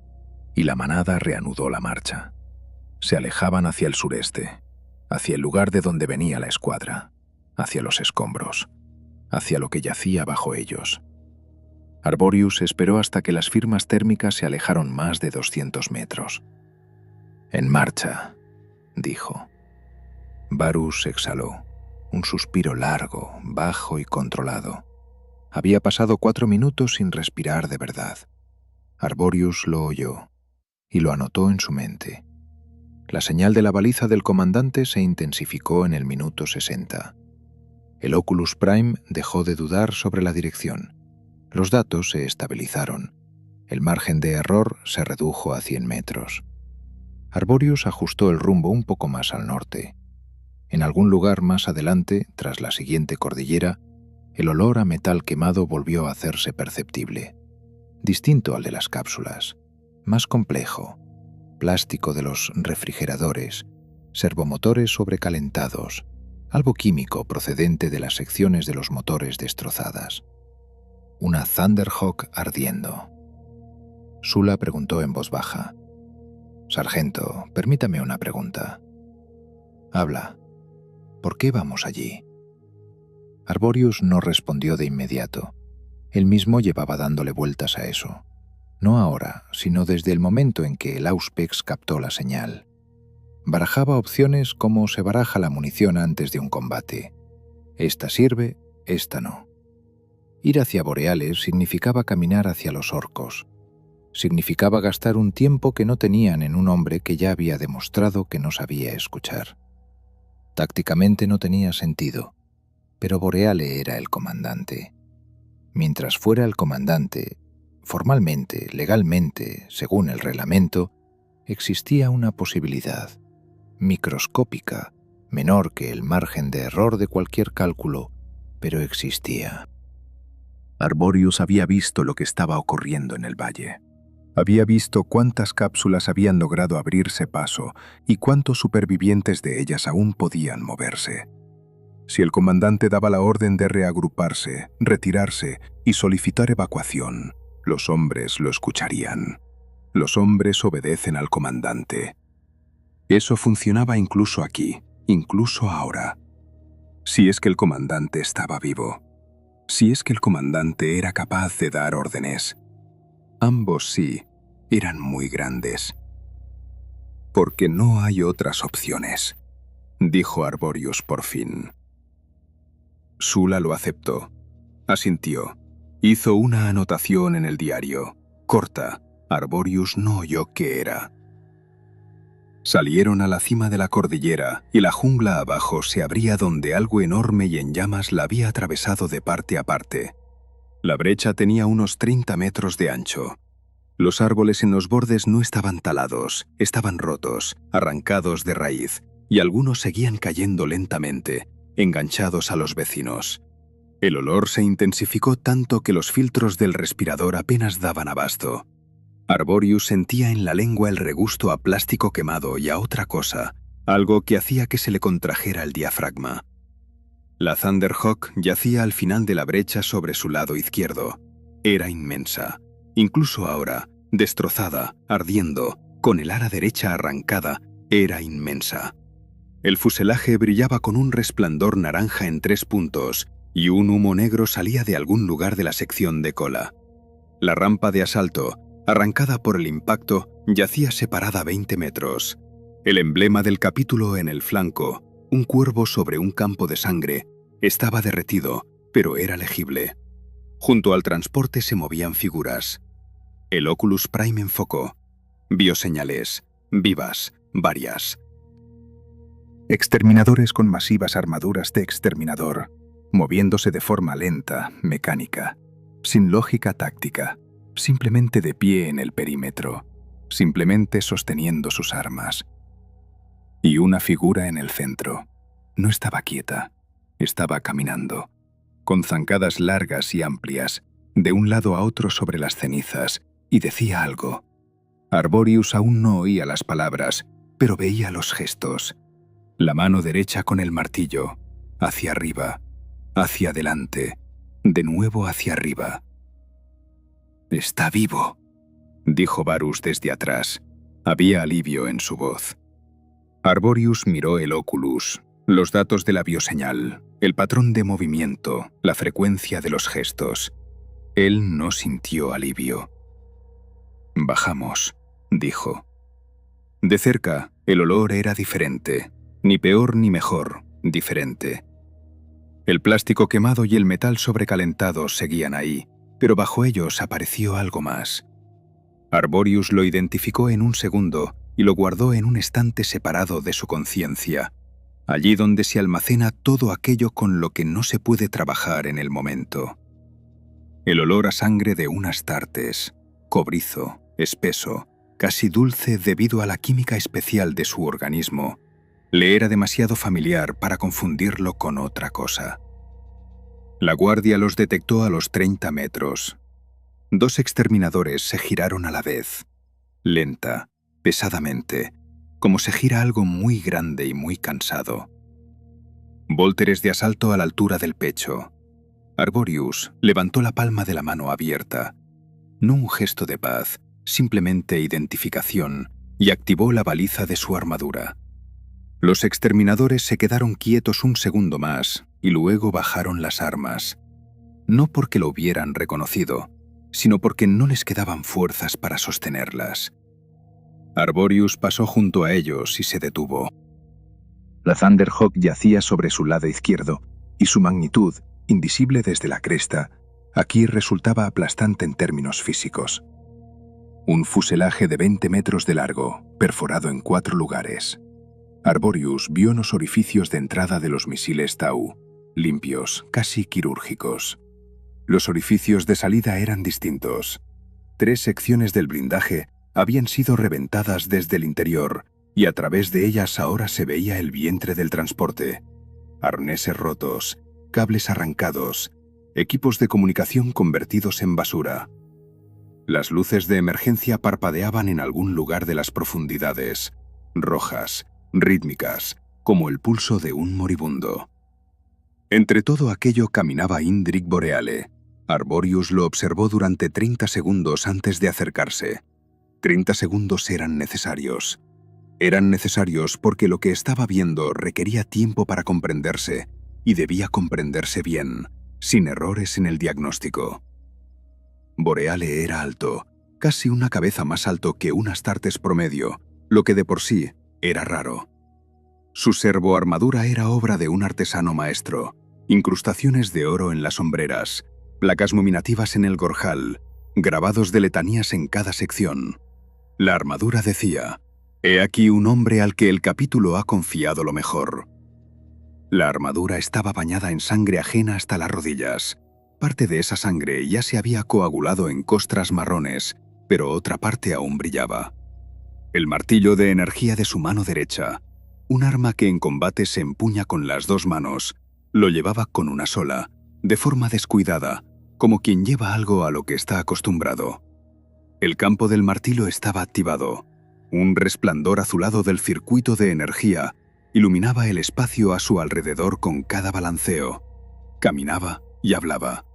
Y la manada reanudó la marcha. Se alejaban hacia el sureste, hacia el lugar de donde venía la escuadra, hacia los escombros, hacia lo que yacía bajo ellos. Arborius esperó hasta que las firmas térmicas se alejaron más de 200 metros. «En marcha», dijo. Varus exhaló, un suspiro largo, bajo y controlado. Había pasado 4 minutos sin respirar de verdad. Arborius lo oyó y lo anotó en su mente. La señal de la baliza del comandante se intensificó en el minuto 60. El Oculus Prime dejó de dudar sobre la dirección. Los datos se estabilizaron. El margen de error se redujo a 100 metros. Arborius ajustó el rumbo un poco más al norte. En algún lugar más adelante, tras la siguiente cordillera, el olor a metal quemado volvió a hacerse perceptible. distinto al de las cápsulas, más complejo, plástico de los refrigeradores, servomotores sobrecalentados, algo químico procedente de las secciones de los motores destrozadas. Una Thunderhawk ardiendo. Sula preguntó en voz baja: «Sargento, permítame una pregunta». «Habla. ¿Por qué vamos allí?» Arborius no respondió de inmediato. Él mismo llevaba dándole vueltas a eso. No ahora, sino desde el momento en que el Auspex captó la señal. Barajaba opciones como se baraja la munición antes de un combate. Esta sirve, esta no. Ir hacia Boreales significaba caminar hacia los orcos. Significaba gastar un tiempo que no tenían en un hombre que ya había demostrado que no sabía escuchar. Tácticamente no tenía sentido, pero Boreale era el comandante. Mientras fuera el comandante, formalmente, legalmente, según el reglamento, existía una posibilidad, microscópica, menor que el margen de error de cualquier cálculo, pero existía. Arborius había visto lo que estaba ocurriendo en el valle. Había visto cuántas cápsulas habían logrado abrirse paso y cuántos supervivientes de ellas aún podían moverse. Si el comandante daba la orden de reagruparse, retirarse y solicitar evacuación, los hombres lo escucharían. Los hombres obedecen al comandante. Eso funcionaba incluso aquí, incluso ahora. Si es que el comandante estaba vivo. Si es que el comandante era capaz de dar órdenes. Ambos sí, eran muy grandes. «Porque no hay otras opciones», dijo Arborius por fin. Sula lo aceptó. Asintió. Hizo una anotación en el diario. Corta. Arborius no oyó qué era. Salieron a la cima de la cordillera y la jungla abajo se abría donde algo enorme y en llamas la había atravesado de parte a parte. La brecha tenía unos 30 metros de ancho. Los árboles en los bordes no estaban talados, estaban rotos, arrancados de raíz, y algunos seguían cayendo lentamente, enganchados a los vecinos. El olor se intensificó tanto que los filtros del respirador apenas daban abasto. Arborius sentía en la lengua el regusto a plástico quemado y a otra cosa, algo que hacía que se le contrajera el diafragma. La Thunderhawk yacía al final de la brecha sobre su lado izquierdo. Era inmensa. Incluso ahora, destrozada, ardiendo, con el ala derecha arrancada, era inmensa. El fuselaje brillaba con un resplandor naranja en 3 puntos y un humo negro salía de algún lugar de la sección de cola. La rampa de asalto, arrancada por el impacto, yacía separada 20 metros. El emblema del capítulo en el flanco, un cuervo sobre un campo de sangre, estaba derretido, pero era legible. Junto al transporte se movían figuras. El Oculus Prime enfocó. Bioseñales, vivas, varias. Exterminadores con masivas armaduras de exterminador, moviéndose de forma lenta, mecánica, sin lógica táctica, simplemente de pie en el perímetro, simplemente sosteniendo sus armas. Y una figura en el centro. No estaba quieta, estaba caminando, con zancadas largas y amplias, de un lado a otro sobre las cenizas, y decía algo. Arborius aún no oía las palabras, pero veía los gestos. La mano derecha con el martillo, hacia arriba, hacia adelante, de nuevo hacia arriba. «Está vivo», dijo Varus desde atrás. Había alivio en su voz. Arborius miró el Oculus, los datos de la bioseñal, el patrón de movimiento, la frecuencia de los gestos. Él no sintió alivio. «Bajamos», dijo. De cerca, el olor era diferente, ni peor ni mejor, diferente. El plástico quemado y el metal sobrecalentado seguían ahí, pero bajo ellos apareció algo más. Arborius lo identificó en un segundo y lo guardó en un estante separado de su conciencia, allí donde se almacena todo aquello con lo que no se puede trabajar en el momento. El olor a sangre de un Astartes, cobrizo, espeso, casi dulce debido a la química especial de su organismo, le era demasiado familiar para confundirlo con otra cosa. La guardia los detectó a los 30 metros. 2 exterminadores se giraron a la vez, lenta, pesadamente, como se gira algo muy grande y muy cansado. Volteres de asalto a la altura del pecho. Arborius levantó la palma de la mano abierta. No un gesto de paz, simplemente identificación, y activó la baliza de su armadura. Los exterminadores se quedaron quietos un segundo más y luego bajaron las armas. No porque lo hubieran reconocido, sino porque no les quedaban fuerzas para sostenerlas. Arborius pasó junto a ellos y se detuvo. La Thunderhawk yacía sobre su lado izquierdo, y su magnitud, invisible desde la cresta, aquí resultaba aplastante en términos físicos. Un fuselaje de 20 metros de largo, perforado en 4 lugares. Arborius vio los orificios de entrada de los misiles Tau, limpios, casi quirúrgicos. Los orificios de salida eran distintos. 3 secciones del blindaje habían sido reventadas desde el interior, y a través de ellas ahora se veía el vientre del transporte. Arneses rotos, cables arrancados, equipos de comunicación convertidos en basura. Las luces de emergencia parpadeaban en algún lugar de las profundidades, rojas, rítmicas, como el pulso de un moribundo. Entre todo aquello caminaba Indrik Boreale. Arborius lo observó durante 30 segundos antes de acercarse. 30 segundos eran necesarios. Eran necesarios porque lo que estaba viendo requería tiempo para comprenderse, y debía comprenderse bien, sin errores en el diagnóstico. Boreale era alto, casi una cabeza más alto que un Astartes promedio, lo que de por sí era raro. Su servoarmadura era obra de un artesano maestro, incrustaciones de oro en las hombreras, placas nominativas en el gorjal, grabados de letanías en cada sección. La armadura decía: «He aquí un hombre al que el capítulo ha confiado lo mejor». La armadura estaba bañada en sangre ajena hasta las rodillas. Parte de esa sangre ya se había coagulado en costras marrones, pero otra parte aún brillaba. El martillo de energía de su mano derecha, un arma que en combate se empuña con las 2 manos, lo llevaba con una sola, de forma descuidada, como quien lleva algo a lo que está acostumbrado. El campo del martillo estaba activado. Un resplandor azulado del circuito de energía iluminaba el espacio a su alrededor con cada balanceo. Caminaba y hablaba.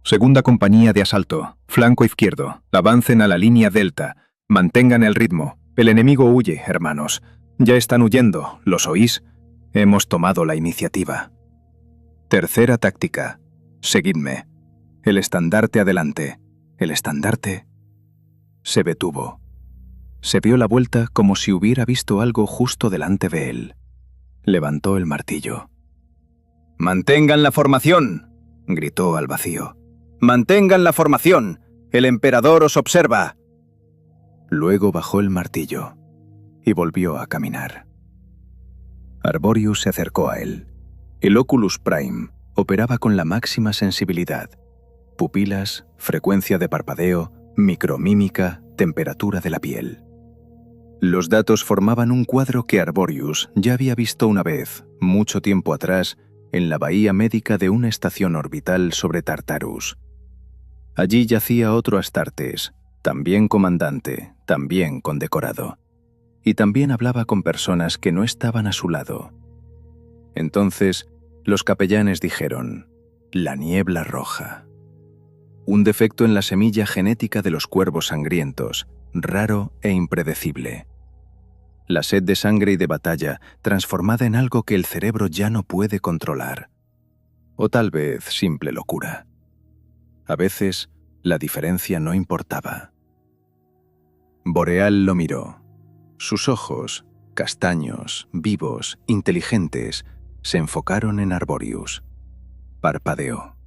Segunda compañía de asalto, flanco izquierdo, avancen a la línea delta, mantengan el ritmo. El enemigo huye, hermanos. Ya están huyendo, ¿los oís? Hemos tomado la iniciativa. Tercera táctica, seguidme. El estandarte adelante. El estandarte se detuvo. Se dio la vuelta como si hubiera visto algo justo delante de él. Levantó el martillo. «¡Mantengan la formación!», gritó al vacío. «¡Mantengan la formación! ¡El emperador os observa!». Luego bajó el martillo y volvió a caminar. Arborius se acercó a él. El Oculus Prime operaba con la máxima sensibilidad. Pupilas, frecuencia de parpadeo, micromímica, temperatura de la piel. Los datos formaban un cuadro que Arborius ya había visto una vez, mucho tiempo atrás, en la bahía médica de una estación orbital sobre Tartarus. Allí yacía otro Astartes, también comandante, también condecorado. Y también hablaba con personas que no estaban a su lado. Entonces, los capellanes dijeron: «La niebla roja». Un defecto en la semilla genética de los cuervos sangrientos, raro e impredecible. La sed de sangre y de batalla transformada en algo que el cerebro ya no puede controlar. O tal vez simple locura. A veces, la diferencia no importaba. Boreal lo miró. Sus ojos, castaños, vivos, inteligentes, se enfocaron en Arborius. Parpadeó.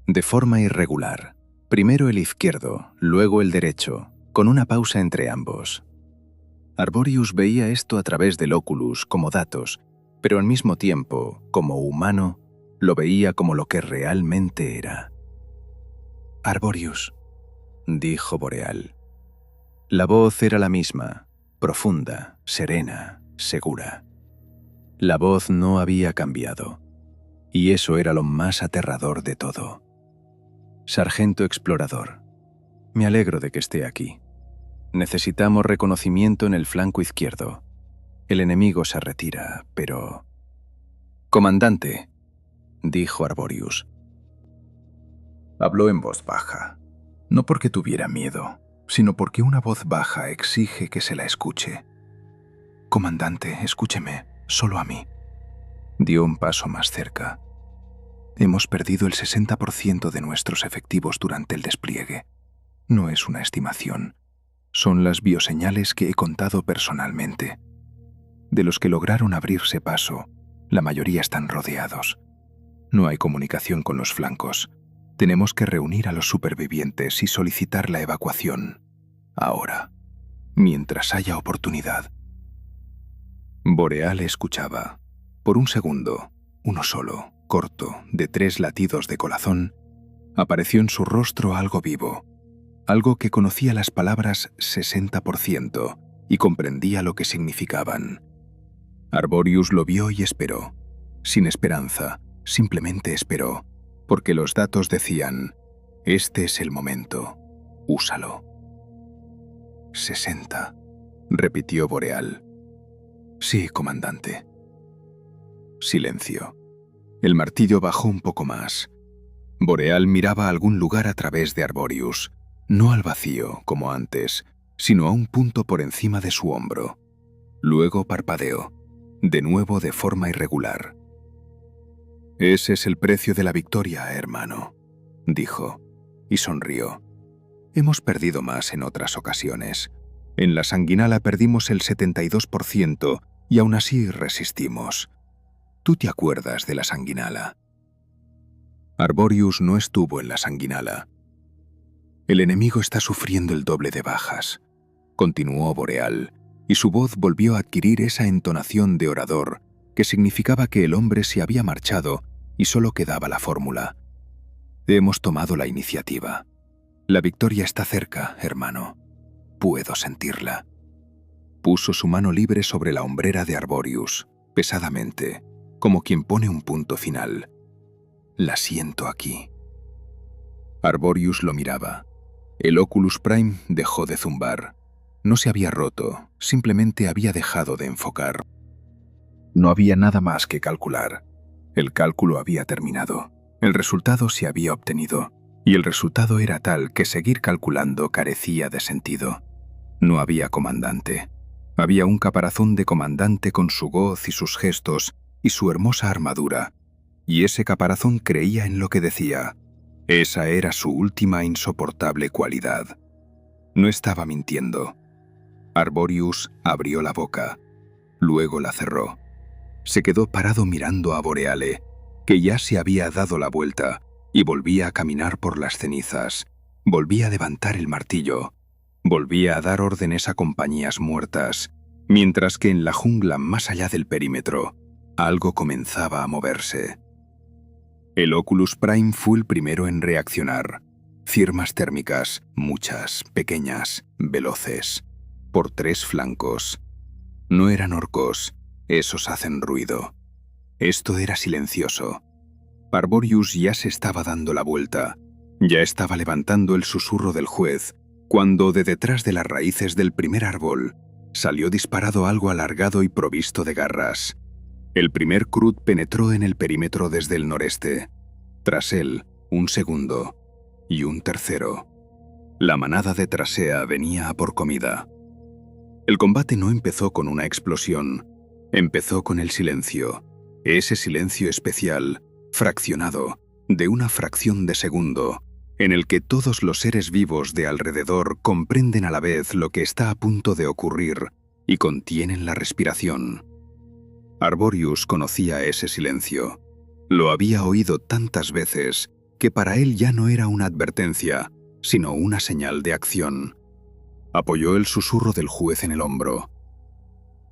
De forma irregular. Primero el izquierdo, luego el derecho, con una pausa entre ambos. Arborius veía esto a través del Oculus como datos, pero al mismo tiempo, como humano, lo veía como lo que realmente era. «Arborius», dijo Boreal. La voz era la misma, profunda, serena, segura. La voz no había cambiado, y eso era lo más aterrador de todo. Sargento explorador, me alegro de que esté aquí. Necesitamos reconocimiento en el flanco izquierdo. El enemigo se retira, pero... Comandante, dijo Arborius. Habló en voz baja, no porque tuviera miedo, sino porque una voz baja exige que se la escuche. Comandante, escúcheme, solo a mí. Dio un paso más cerca. Hemos perdido el 60% de nuestros efectivos durante el despliegue. No es una estimación. Son las bioseñales que he contado personalmente. De los que lograron abrirse paso, la mayoría están rodeados. No hay comunicación con los flancos. Tenemos que reunir a los supervivientes y solicitar la evacuación. Ahora, mientras haya oportunidad. Boreal escuchaba. Por un segundo, uno solo, corto, de 3 latidos de corazón, apareció en su rostro algo vivo, algo que conocía las palabras 60% y comprendía lo que significaban. Arborius lo vio y esperó, sin esperanza, simplemente esperó, porque los datos decían, este es el momento, úsalo. 60, repitió Boreal. Sí, comandante. Silencio. El martillo bajó un poco más. Boreal miraba a algún lugar a través de Arborius, no al vacío, como antes, sino a un punto por encima de su hombro. Luego parpadeó, de nuevo de forma irregular. Ese es el precio de la victoria, hermano, dijo, y sonrió. Hemos perdido más en otras ocasiones. En la sanguinala perdimos el 72% y aún así resistimos. ¿Tú te acuerdas de la sanguinala? Arborius no estuvo en la sanguinala. El enemigo está sufriendo el doble de bajas, continuó Boreal, y su voz volvió a adquirir esa entonación de orador que significaba que el hombre se había marchado y solo quedaba la fórmula. Hemos tomado la iniciativa. La victoria está cerca, hermano. Puedo sentirla. Puso su mano libre sobre la hombrera de Arborius, pesadamente, como quien pone un punto final. La siento aquí. Arborius lo miraba. El Oculus Prime dejó de zumbar. No se había roto, simplemente había dejado de enfocar. No había nada más que calcular. El cálculo había terminado. El resultado se había obtenido. Y el resultado era tal que seguir calculando carecía de sentido. No había comandante. Había un caparazón de comandante con su voz y sus gestos y su hermosa armadura. Y ese caparazón creía en lo que decía. Esa era su última insoportable cualidad. No estaba mintiendo. Arborius abrió la boca. Luego la cerró. Se quedó parado mirando a Boreale, que ya se había dado la vuelta, y volvía a caminar por las cenizas. Volvía a levantar el martillo. Volvía a dar órdenes a compañías muertas, mientras que en la jungla más allá del perímetro, algo comenzaba a moverse. El Oculus Prime fue el primero en reaccionar. Firmas térmicas, muchas, pequeñas, veloces, por 3 flancos. No eran orcos, esos hacen ruido. Esto era silencioso. Arborius ya se estaba dando la vuelta, ya estaba levantando el susurro del juez, cuando de detrás de las raíces del primer árbol salió disparado algo alargado y provisto de garras. El primer Krut penetró en el perímetro desde el noreste. Tras él, un segundo y un tercero. La manada de Trasea venía a por comida. El combate no empezó con una explosión, empezó con el silencio, ese silencio especial, fraccionado, de una fracción de segundo, en el que todos los seres vivos de alrededor comprenden a la vez lo que está a punto de ocurrir y contienen la respiración. Arborius conocía ese silencio. Lo había oído tantas veces que para él ya no era una advertencia, sino una señal de acción. Apoyó el susurro del juez en el hombro.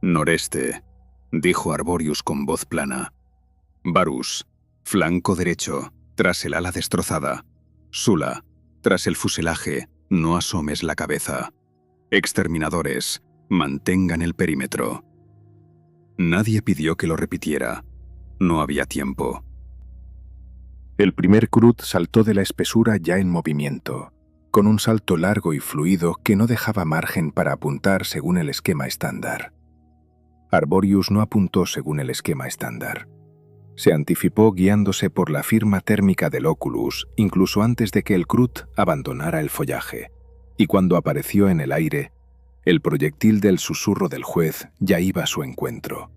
«Noreste», dijo Arborius con voz plana. «Varus, flanco derecho, tras el ala destrozada. Sula, tras el fuselaje, no asomes la cabeza. Exterminadores, mantengan el perímetro». Nadie pidió que lo repitiera. No había tiempo. El primer Krut saltó de la espesura ya en movimiento, con un salto largo y fluido que no dejaba margen para apuntar según el esquema estándar. Arborius no apuntó según el esquema estándar. Se anticipó guiándose por la firma térmica del Oculus incluso antes de que el Krut abandonara el follaje, y cuando apareció en el aire, el proyectil del susurro del juez ya iba a su encuentro.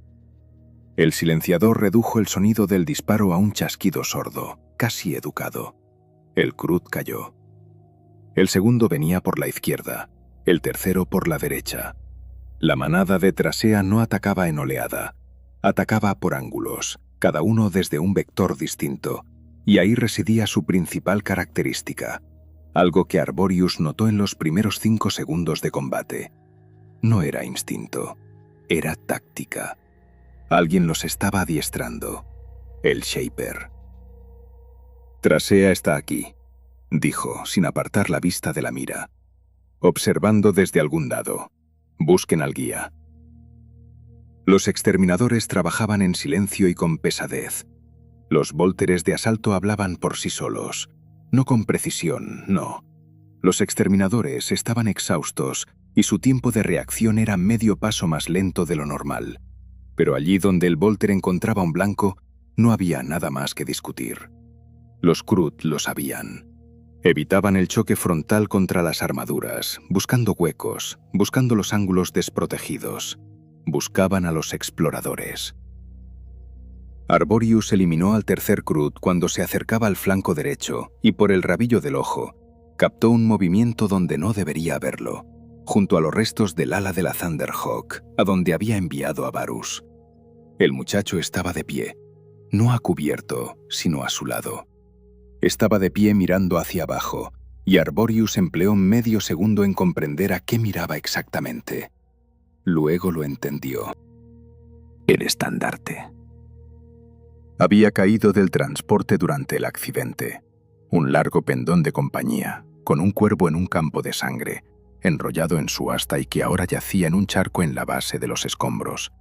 El silenciador redujo el sonido del disparo a un chasquido sordo, casi educado. El Krut cayó. El segundo venía por la izquierda, el tercero por la derecha. La manada de Trasea no atacaba en oleada, atacaba por ángulos, cada uno desde un vector distinto, y ahí residía su principal característica, algo que Arborius notó en los primeros 5 segundos de combate. No era instinto, era táctica. Alguien los estaba adiestrando. El Shaper. Trasea está aquí, dijo, sin apartar la vista de la mira. Observando desde algún lado. Busquen al guía. Los exterminadores trabajaban en silencio y con pesadez. Los vólteres de asalto hablaban por sí solos. No con precisión, no. Los exterminadores estaban exhaustos y su tiempo de reacción era medio paso más lento de lo normal. Pero allí donde el vólter encontraba un blanco, no había nada más que discutir. Los Krut lo sabían. Evitaban el choque frontal contra las armaduras, buscando huecos, buscando los ángulos desprotegidos. Buscaban a los exploradores. Arborius eliminó al tercer Krut cuando se acercaba al flanco derecho y por el rabillo del ojo captó un movimiento donde no debería haberlo, junto a los restos del ala de la Thunderhawk, a donde había enviado a Varus. El muchacho estaba de pie, no a cubierto, sino a su lado. Estaba de pie mirando hacia abajo, y Arborius empleó medio segundo en comprender a qué miraba exactamente. Luego lo entendió. El estandarte. Había caído del transporte durante el accidente. Un largo pendón de compañía, con un cuervo en un campo de sangre, enrollado en su asta y que ahora yacía en un charco en la base de los escombros.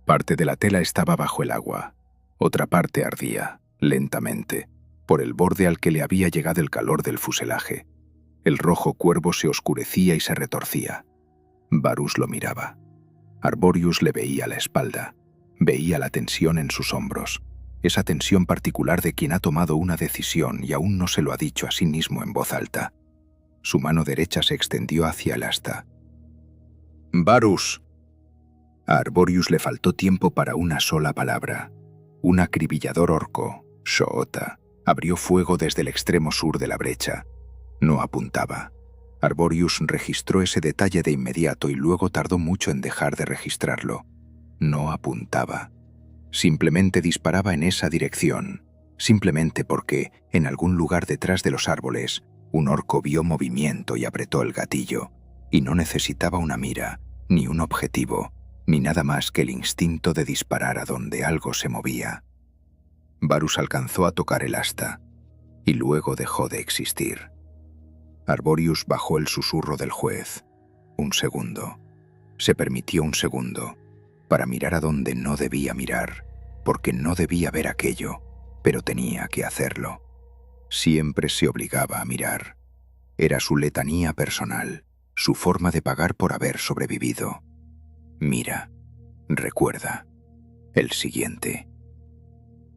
Parte de la tela estaba bajo el agua, otra parte ardía, lentamente, por el borde al que le había llegado el calor del fuselaje. El rojo cuervo se oscurecía y se retorcía. Varus lo miraba. Arborius le veía la espalda, veía la tensión en sus hombros, esa tensión particular de quien ha tomado una decisión y aún no se lo ha dicho a sí mismo en voz alta. Su mano derecha se extendió hacia el asta. «Varus». A Arborius le faltó tiempo para una sola palabra. Un acribillador orco, Shoota, abrió fuego desde el extremo sur de la brecha. No apuntaba. Arborius registró ese detalle de inmediato y luego tardó mucho en dejar de registrarlo. No apuntaba. Simplemente disparaba en esa dirección, simplemente porque, en algún lugar detrás de los árboles, un orco vio movimiento y apretó el gatillo, y no necesitaba una mira, ni un objetivo, ni nada más que el instinto de disparar a donde algo se movía. Varus alcanzó a tocar el asta, y luego dejó de existir. Arborius bajó el susurro del juez. Un segundo. Se permitió un segundo, para mirar a donde no debía mirar, porque no debía ver aquello, pero tenía que hacerlo. Siempre se obligaba a mirar. Era su letanía personal, su forma de pagar por haber sobrevivido. Mira, recuerda, el siguiente.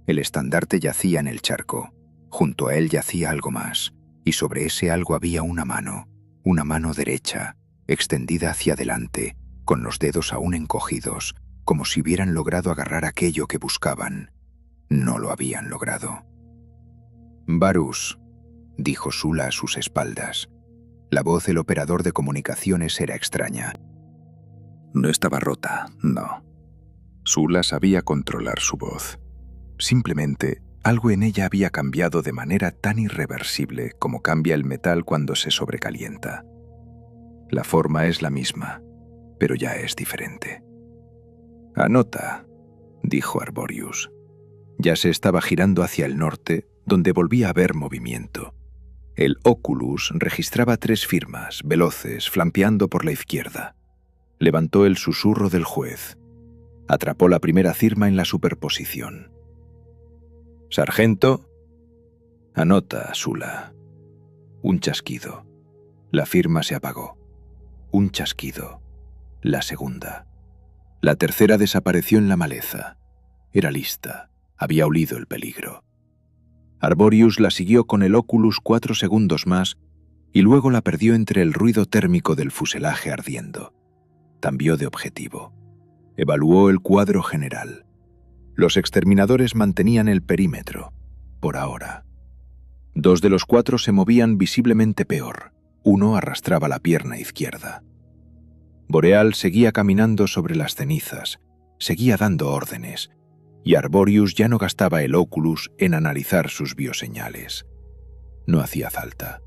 El estandarte yacía en el charco. Junto a él yacía algo más, y sobre ese algo había una mano derecha, extendida hacia adelante, con los dedos aún encogidos, como si hubieran logrado agarrar aquello que buscaban. No lo habían logrado. «Varus», dijo Sula a sus espaldas. La voz del operador de comunicaciones era extraña. No estaba rota, no. Sula sabía controlar su voz. Simplemente, algo en ella había cambiado de manera tan irreversible como cambia el metal cuando se sobrecalienta. La forma es la misma, pero ya es diferente. «Anota», dijo Arborius. Ya se estaba girando hacia el norte, donde volvía a haber movimiento. El Oculus registraba 3 firmas, veloces, flanqueando por la izquierda. Levantó el susurro del juez. Atrapó la primera firma en la superposición. «Sargento», Anota, Sula. Un chasquido. La firma se apagó. Un chasquido. La segunda. La tercera desapareció en la maleza. Era lista. Había olido el peligro. Arborius la siguió con el Oculus 4 segundos más y luego la perdió entre el ruido térmico del fuselaje ardiendo. Cambió de objetivo. Evaluó el cuadro general. Los exterminadores mantenían el perímetro, por ahora. 2 de los 4 se movían visiblemente peor. Uno arrastraba la pierna izquierda. Boreal seguía caminando sobre las cenizas, seguía dando órdenes, y Arborius ya no gastaba el Oculus en analizar sus bioseñales. No hacía falta.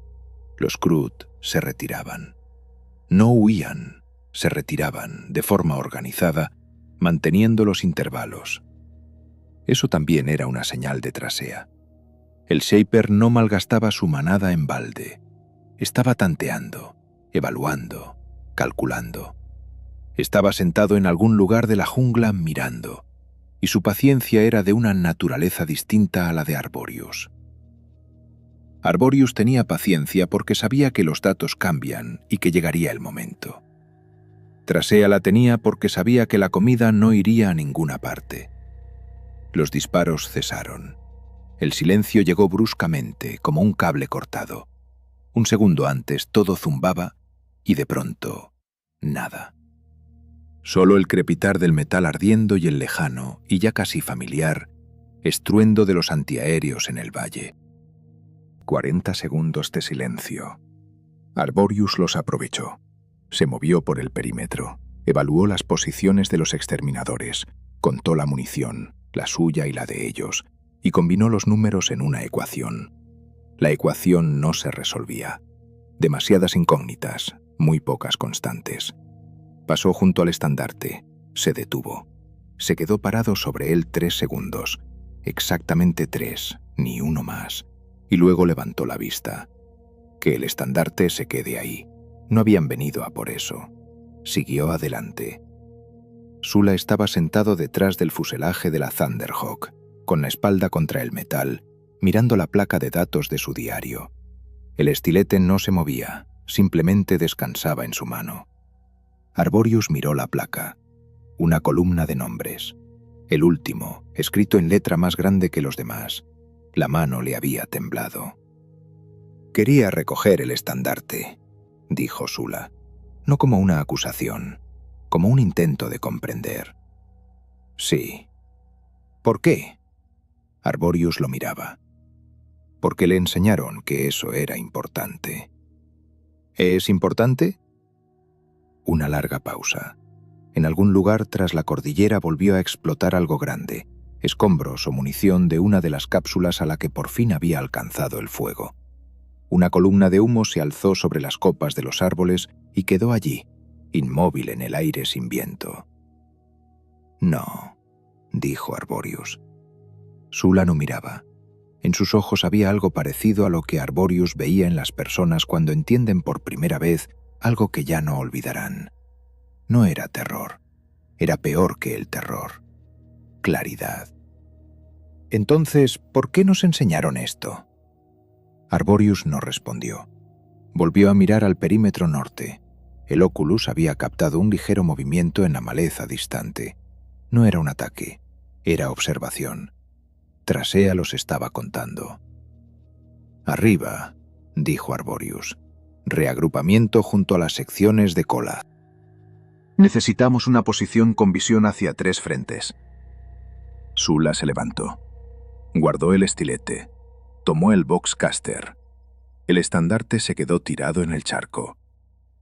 Los Krut se retiraban. No huían, se retiraban de forma organizada, manteniendo los intervalos. Eso también era una señal de Trasea. El Shaper no malgastaba su manada en balde. Estaba tanteando, evaluando, calculando. Estaba sentado en algún lugar de la jungla mirando, y su paciencia era de una naturaleza distinta a la de Arborius. Arborius tenía paciencia porque sabía que los datos cambian y que llegaría el momento. Trasea la tenía porque sabía que la comida no iría a ninguna parte. Los disparos cesaron. El silencio llegó bruscamente, como un cable cortado. Un segundo antes todo zumbaba y de pronto, nada. Solo el crepitar del metal ardiendo y el lejano, y ya casi familiar, estruendo de los antiaéreos en el valle. 40 segundos de silencio. Arborius los aprovechó. Se movió por el perímetro, evaluó las posiciones de los exterminadores, contó la munición, la suya y la de ellos, y combinó los números en una ecuación. La ecuación no se resolvía. Demasiadas incógnitas, muy pocas constantes. Pasó junto al estandarte, se detuvo. Se quedó parado sobre él 3 segundos, exactamente 3, ni uno más, y luego levantó la vista. Que el estandarte se quede ahí. No habían venido a por eso. Siguió adelante. Sula estaba sentado detrás del fuselaje de la Thunderhawk, con la espalda contra el metal, mirando la placa de datos de su diario. El estilete no se movía, simplemente descansaba en su mano. Arborius miró la placa. Una columna de nombres. El último, escrito en letra más grande que los demás. La mano le había temblado. «Quería recoger el estandarte», dijo Sula, no como una acusación, como un intento de comprender. «Sí». «¿Por qué?» Arborius lo miraba. «Porque le enseñaron que eso era importante». «¿Es importante?» Una larga pausa. En algún lugar tras la cordillera volvió a explotar algo grande, escombros o munición de una de las cápsulas a la que por fin había alcanzado el fuego. Una columna de humo se alzó sobre las copas de los árboles y quedó allí, inmóvil en el aire sin viento. «No», dijo Arborius. Sula no miraba. En sus ojos había algo parecido a lo que Arborius veía en las personas cuando entienden por primera vez algo que ya no olvidarán. No era terror. Era peor que el terror. Claridad. «Entonces, ¿por qué nos enseñaron esto?» Arborius no respondió. Volvió a mirar al perímetro norte. El Oculus había captado un ligero movimiento en la maleza distante. No era un ataque, era observación. Trasea los estaba contando. «Arriba», dijo Arborius. «Reagrupamiento junto a las secciones de cola». Necesitamos una posición con visión hacia 3 frentes. Sula se levantó. Guardó el estilete. Tomó el Boxcaster. El estandarte se quedó tirado en el charco.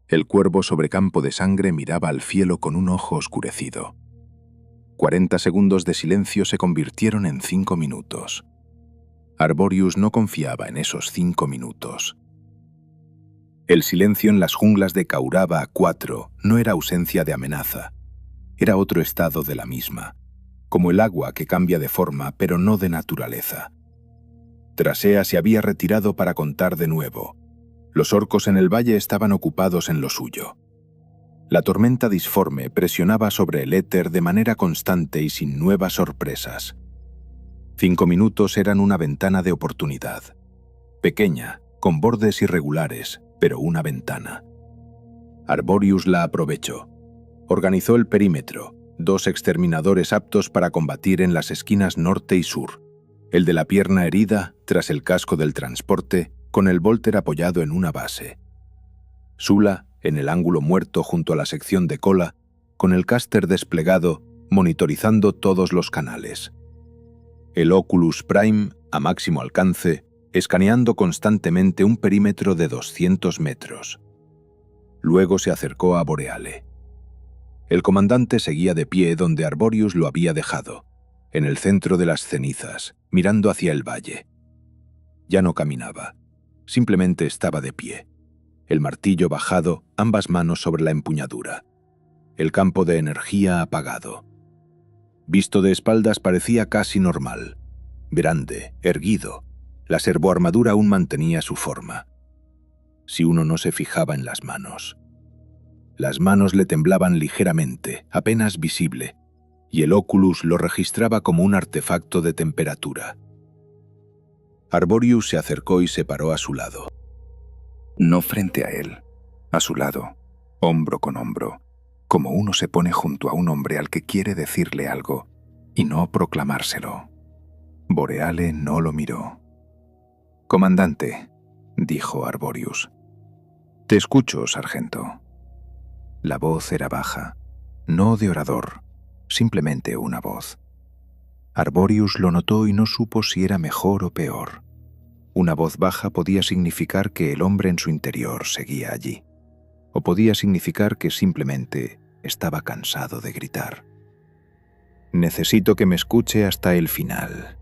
El cuervo sobre campo de sangre miraba al cielo con un ojo oscurecido. 40 segundos de silencio se convirtieron en 5 minutos. Arborius no confiaba en esos 5 minutos. El silencio en las junglas de Kauraba 4 no era ausencia de amenaza. Era otro estado de la misma, como el agua que cambia de forma pero no de naturaleza. Trasea se había retirado para contar de nuevo. Los orcos en el valle estaban ocupados en lo suyo. La tormenta disforme presionaba sobre el éter de manera constante y sin nuevas sorpresas. 5 minutos eran una ventana de oportunidad. pequeña, con bordes irregulares, pero una ventana. Arborius la aprovechó. Organizó el perímetro, 2 exterminadores aptos para combatir en las esquinas norte y sur, el de la pierna herida tras el casco del transporte, con el Volter apoyado en una base. Sula, en el ángulo muerto junto a la sección de cola, con el caster desplegado, monitorizando todos los canales. El Oculus Prime, a máximo alcance, escaneando constantemente un perímetro de 200 metros. Luego se acercó a Boreale. El comandante seguía de pie donde Arborius lo había dejado, en el centro de las cenizas, mirando hacia el valle. Ya no caminaba, simplemente estaba de pie, el martillo bajado, ambas manos sobre la empuñadura, el campo de energía apagado. Visto de espaldas parecía casi normal, grande, erguido, la servoarmadura aún mantenía su forma. Si uno no se fijaba en las manos. Las manos le temblaban ligeramente, apenas visible, y el Oculus lo registraba como un artefacto de temperatura. Arborius se acercó y se paró a su lado. No frente a él, a su lado, hombro con hombro, como uno se pone junto a un hombre al que quiere decirle algo y no proclamárselo. Boreale no lo miró. «Comandante», dijo Arborius. «Te escucho, sargento». La voz era baja, no de orador, simplemente una voz. Arborius lo notó y no supo si era mejor o peor. Una voz baja podía significar que el hombre en su interior seguía allí, o podía significar que simplemente estaba cansado de gritar. «Necesito que me escuche hasta el final».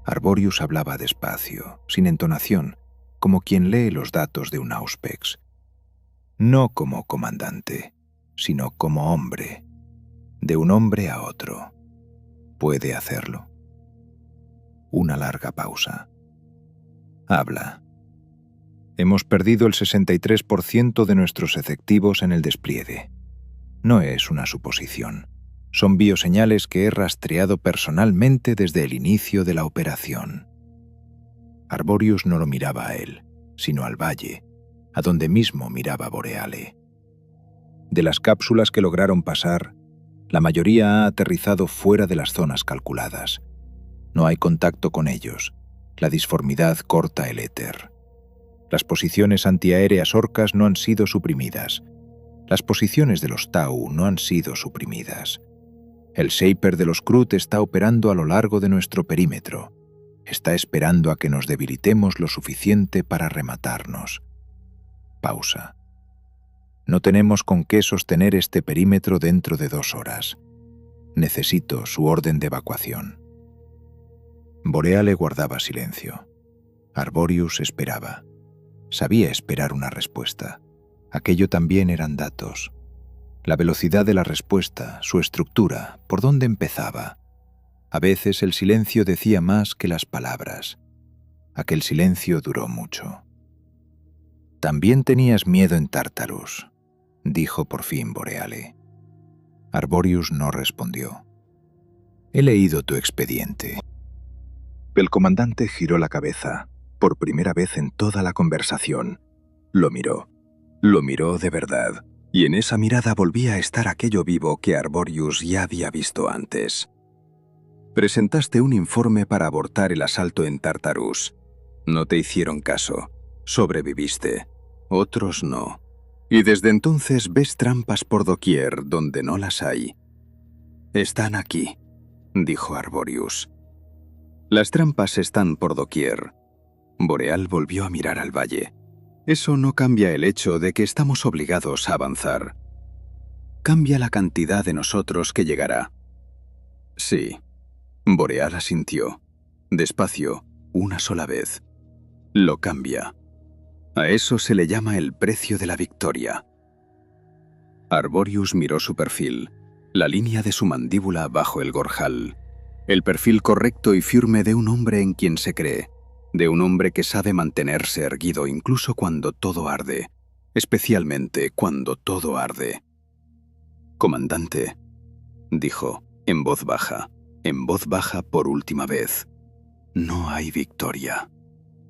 Arborius hablaba despacio, sin entonación, como quien lee los datos de un Auspex. No como comandante, sino como hombre, de un hombre a otro. ¿Puede hacerlo? Una larga pausa. Habla. Hemos perdido el 63% de nuestros efectivos en el despliegue. No es una suposición. Son bioseñales que he rastreado personalmente desde el inicio de la operación. Arborius no lo miraba a él, sino al valle, a donde mismo miraba Boreale. De las cápsulas que lograron pasar, la mayoría ha aterrizado fuera de las zonas calculadas. No hay contacto con ellos. La disformidad corta el éter. Las posiciones antiaéreas orcas no han sido suprimidas. Las posiciones de los Tau no han sido suprimidas. El Shaper de los Krut está operando a lo largo de nuestro perímetro. Está esperando a que nos debilitemos lo suficiente para rematarnos. Pausa. No tenemos con qué sostener este perímetro dentro de 2 horas. Necesito su orden de evacuación. Boreale guardaba silencio. Arborius esperaba. Sabía esperar una respuesta. Aquello también eran datos. La velocidad de la respuesta, su estructura, por dónde empezaba. A veces el silencio decía más que las palabras. Aquel silencio duró mucho. «También tenías miedo en Tartarus», dijo por fin Boreale. Arborius no respondió. «He leído tu expediente». El comandante giró la cabeza, por primera vez en toda la conversación. Lo miró de verdad, y en esa mirada volvía a estar aquello vivo que Arborius ya había visto antes. «Presentaste un informe para abortar el asalto en Tartarus. No te hicieron caso. Sobreviviste. Otros no. Y desde entonces ves trampas por doquier donde no las hay». «Están aquí», dijo Arborius. «Las trampas están por doquier». Boreal volvió a mirar al valle. «Eso no cambia el hecho de que estamos obligados a avanzar. Cambia la cantidad de nosotros que llegará». «Sí». Boreal asintió. Despacio, una sola vez. «Lo cambia. A eso se le llama el precio de la victoria». Arborius miró su perfil, la línea de su mandíbula bajo el gorjal. El perfil correcto y firme de un hombre en quien se cree, de un hombre que sabe mantenerse erguido incluso cuando todo arde, especialmente cuando todo arde. «Comandante», dijo, en voz baja por última vez, «no hay victoria».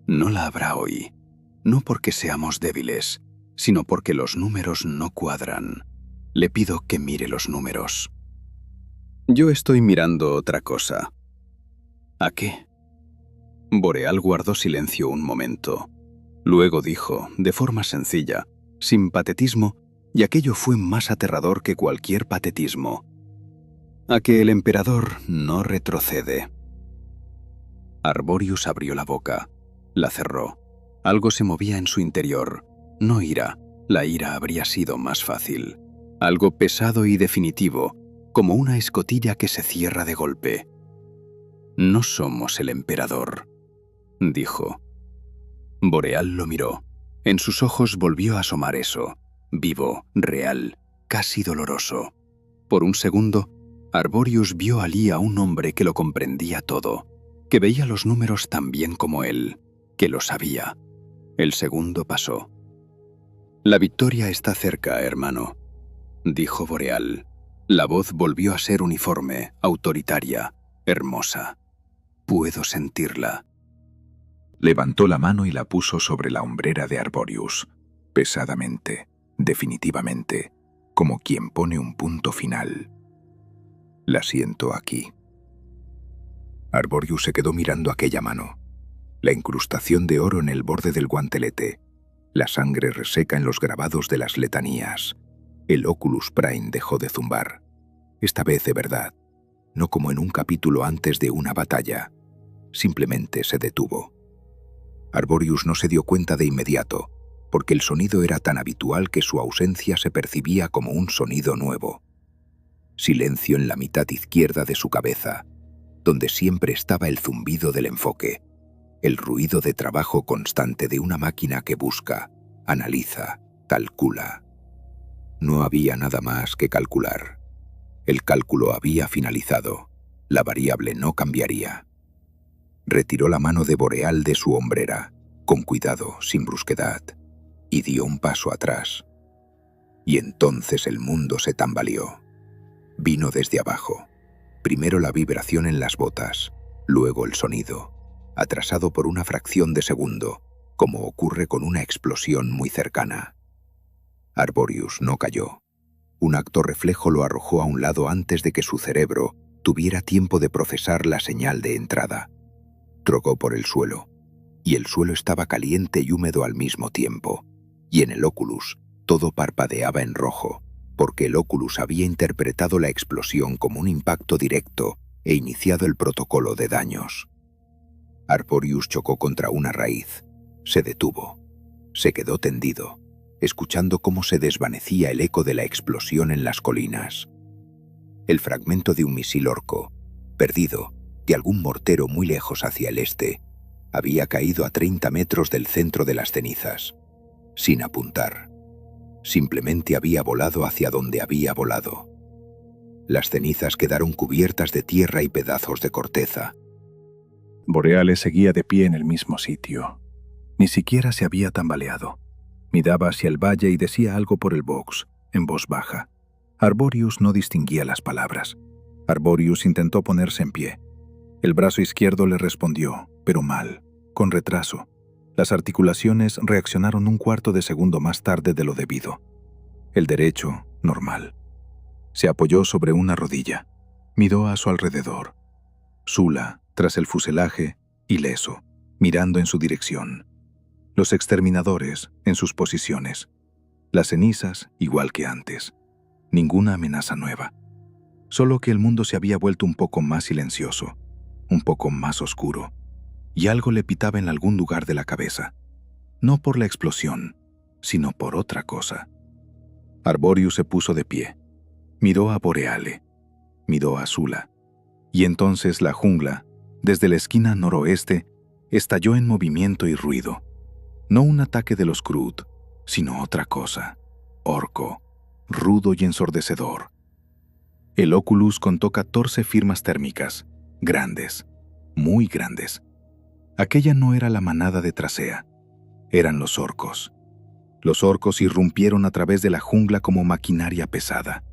No la habrá hoy, no porque seamos débiles, sino porque los números no cuadran. Le pido que mire los números. Yo estoy mirando otra cosa. ¿A qué? Boreal guardó silencio un momento. Luego dijo, de forma sencilla, sin patetismo, y aquello fue más aterrador que cualquier patetismo: a que el emperador no retrocede. Arborius abrió la boca, la cerró. Algo se movía en su interior. No ira, la ira habría sido más fácil. Algo pesado y definitivo, como una escotilla que se cierra de golpe. No somos el emperador, dijo. Boreal lo miró. En sus ojos volvió a asomar eso, vivo, real, casi doloroso. Por un segundo, Arborius vio allí a un hombre que lo comprendía todo, que veía los números tan bien como él, que lo sabía. El segundo pasó. La victoria está cerca, hermano, dijo Boreal. La voz volvió a ser uniforme, autoritaria, hermosa. Puedo sentirla. Levantó la mano y la puso sobre la hombrera de Arborius, pesadamente, definitivamente, como quien pone un punto final. La siento aquí. Arborius se quedó mirando aquella mano. La incrustación de oro en el borde del guantelete, la sangre reseca en los grabados de las letanías. El Oculus Prime dejó de zumbar. Esta vez de verdad, no como en un capítulo antes de una batalla. Simplemente se detuvo. Arborius no se dio cuenta de inmediato, porque el sonido era tan habitual que su ausencia se percibía como un sonido nuevo. Silencio en la mitad izquierda de su cabeza, donde siempre estaba el zumbido del enfoque, el ruido de trabajo constante de una máquina que busca, analiza, calcula. No había nada más que calcular. El cálculo había finalizado. La variable no cambiaría. Retiró la mano de Boreal de su hombrera, con cuidado, sin brusquedad, y dio un paso atrás. Y entonces el mundo se tambaleó. Vino desde abajo. Primero la vibración en las botas, luego el sonido, atrasado por una fracción de segundo, como ocurre con una explosión muy cercana. Arborius no cayó. Un acto reflejo lo arrojó a un lado antes de que su cerebro tuviera tiempo de procesar la señal de entrada. Trocó por el suelo, y el suelo estaba caliente y húmedo al mismo tiempo, y en el Oculus todo parpadeaba en rojo, porque el Oculus había interpretado la explosión como un impacto directo e iniciado el protocolo de daños. Arborius chocó contra una raíz, se detuvo, se quedó tendido, escuchando cómo se desvanecía el eco de la explosión en las colinas. El fragmento de un misil orco, perdido, de algún mortero muy lejos hacia el este, había caído a 30 metros del centro de las cenizas, sin apuntar. Simplemente había volado hacia donde había volado. Las cenizas quedaron cubiertas de tierra y pedazos de corteza. Boreal seguía de pie en el mismo sitio. Ni siquiera se había tambaleado. Miraba hacia el valle y decía algo por el box, en voz baja. Arborius no distinguía las palabras. Arborius intentó ponerse en pie. El brazo izquierdo le respondió, pero mal, con retraso. Las articulaciones reaccionaron un cuarto de segundo más tarde de lo debido. El derecho, normal. Se apoyó sobre una rodilla. Miró a su alrededor. Sula, tras el fuselaje, ileso, mirando en su dirección. Los exterminadores, en sus posiciones. Las cenizas, igual que antes. Ninguna amenaza nueva. Solo que el mundo se había vuelto un poco más silencioso, un poco más oscuro, y algo le pitaba en algún lugar de la cabeza. No por la explosión, sino por otra cosa. Arborius se puso de pie. Miró a Boreale. Miró a Sula. Y entonces la jungla, desde la esquina noroeste, estalló en movimiento y ruido. No un ataque de los Krut, sino otra cosa. Orco, rudo y ensordecedor. El Oculus contó 14 firmas térmicas, grandes, muy grandes. Aquella no era la manada de Tracea, eran los orcos. Los orcos irrumpieron a través de la jungla como maquinaria pesada.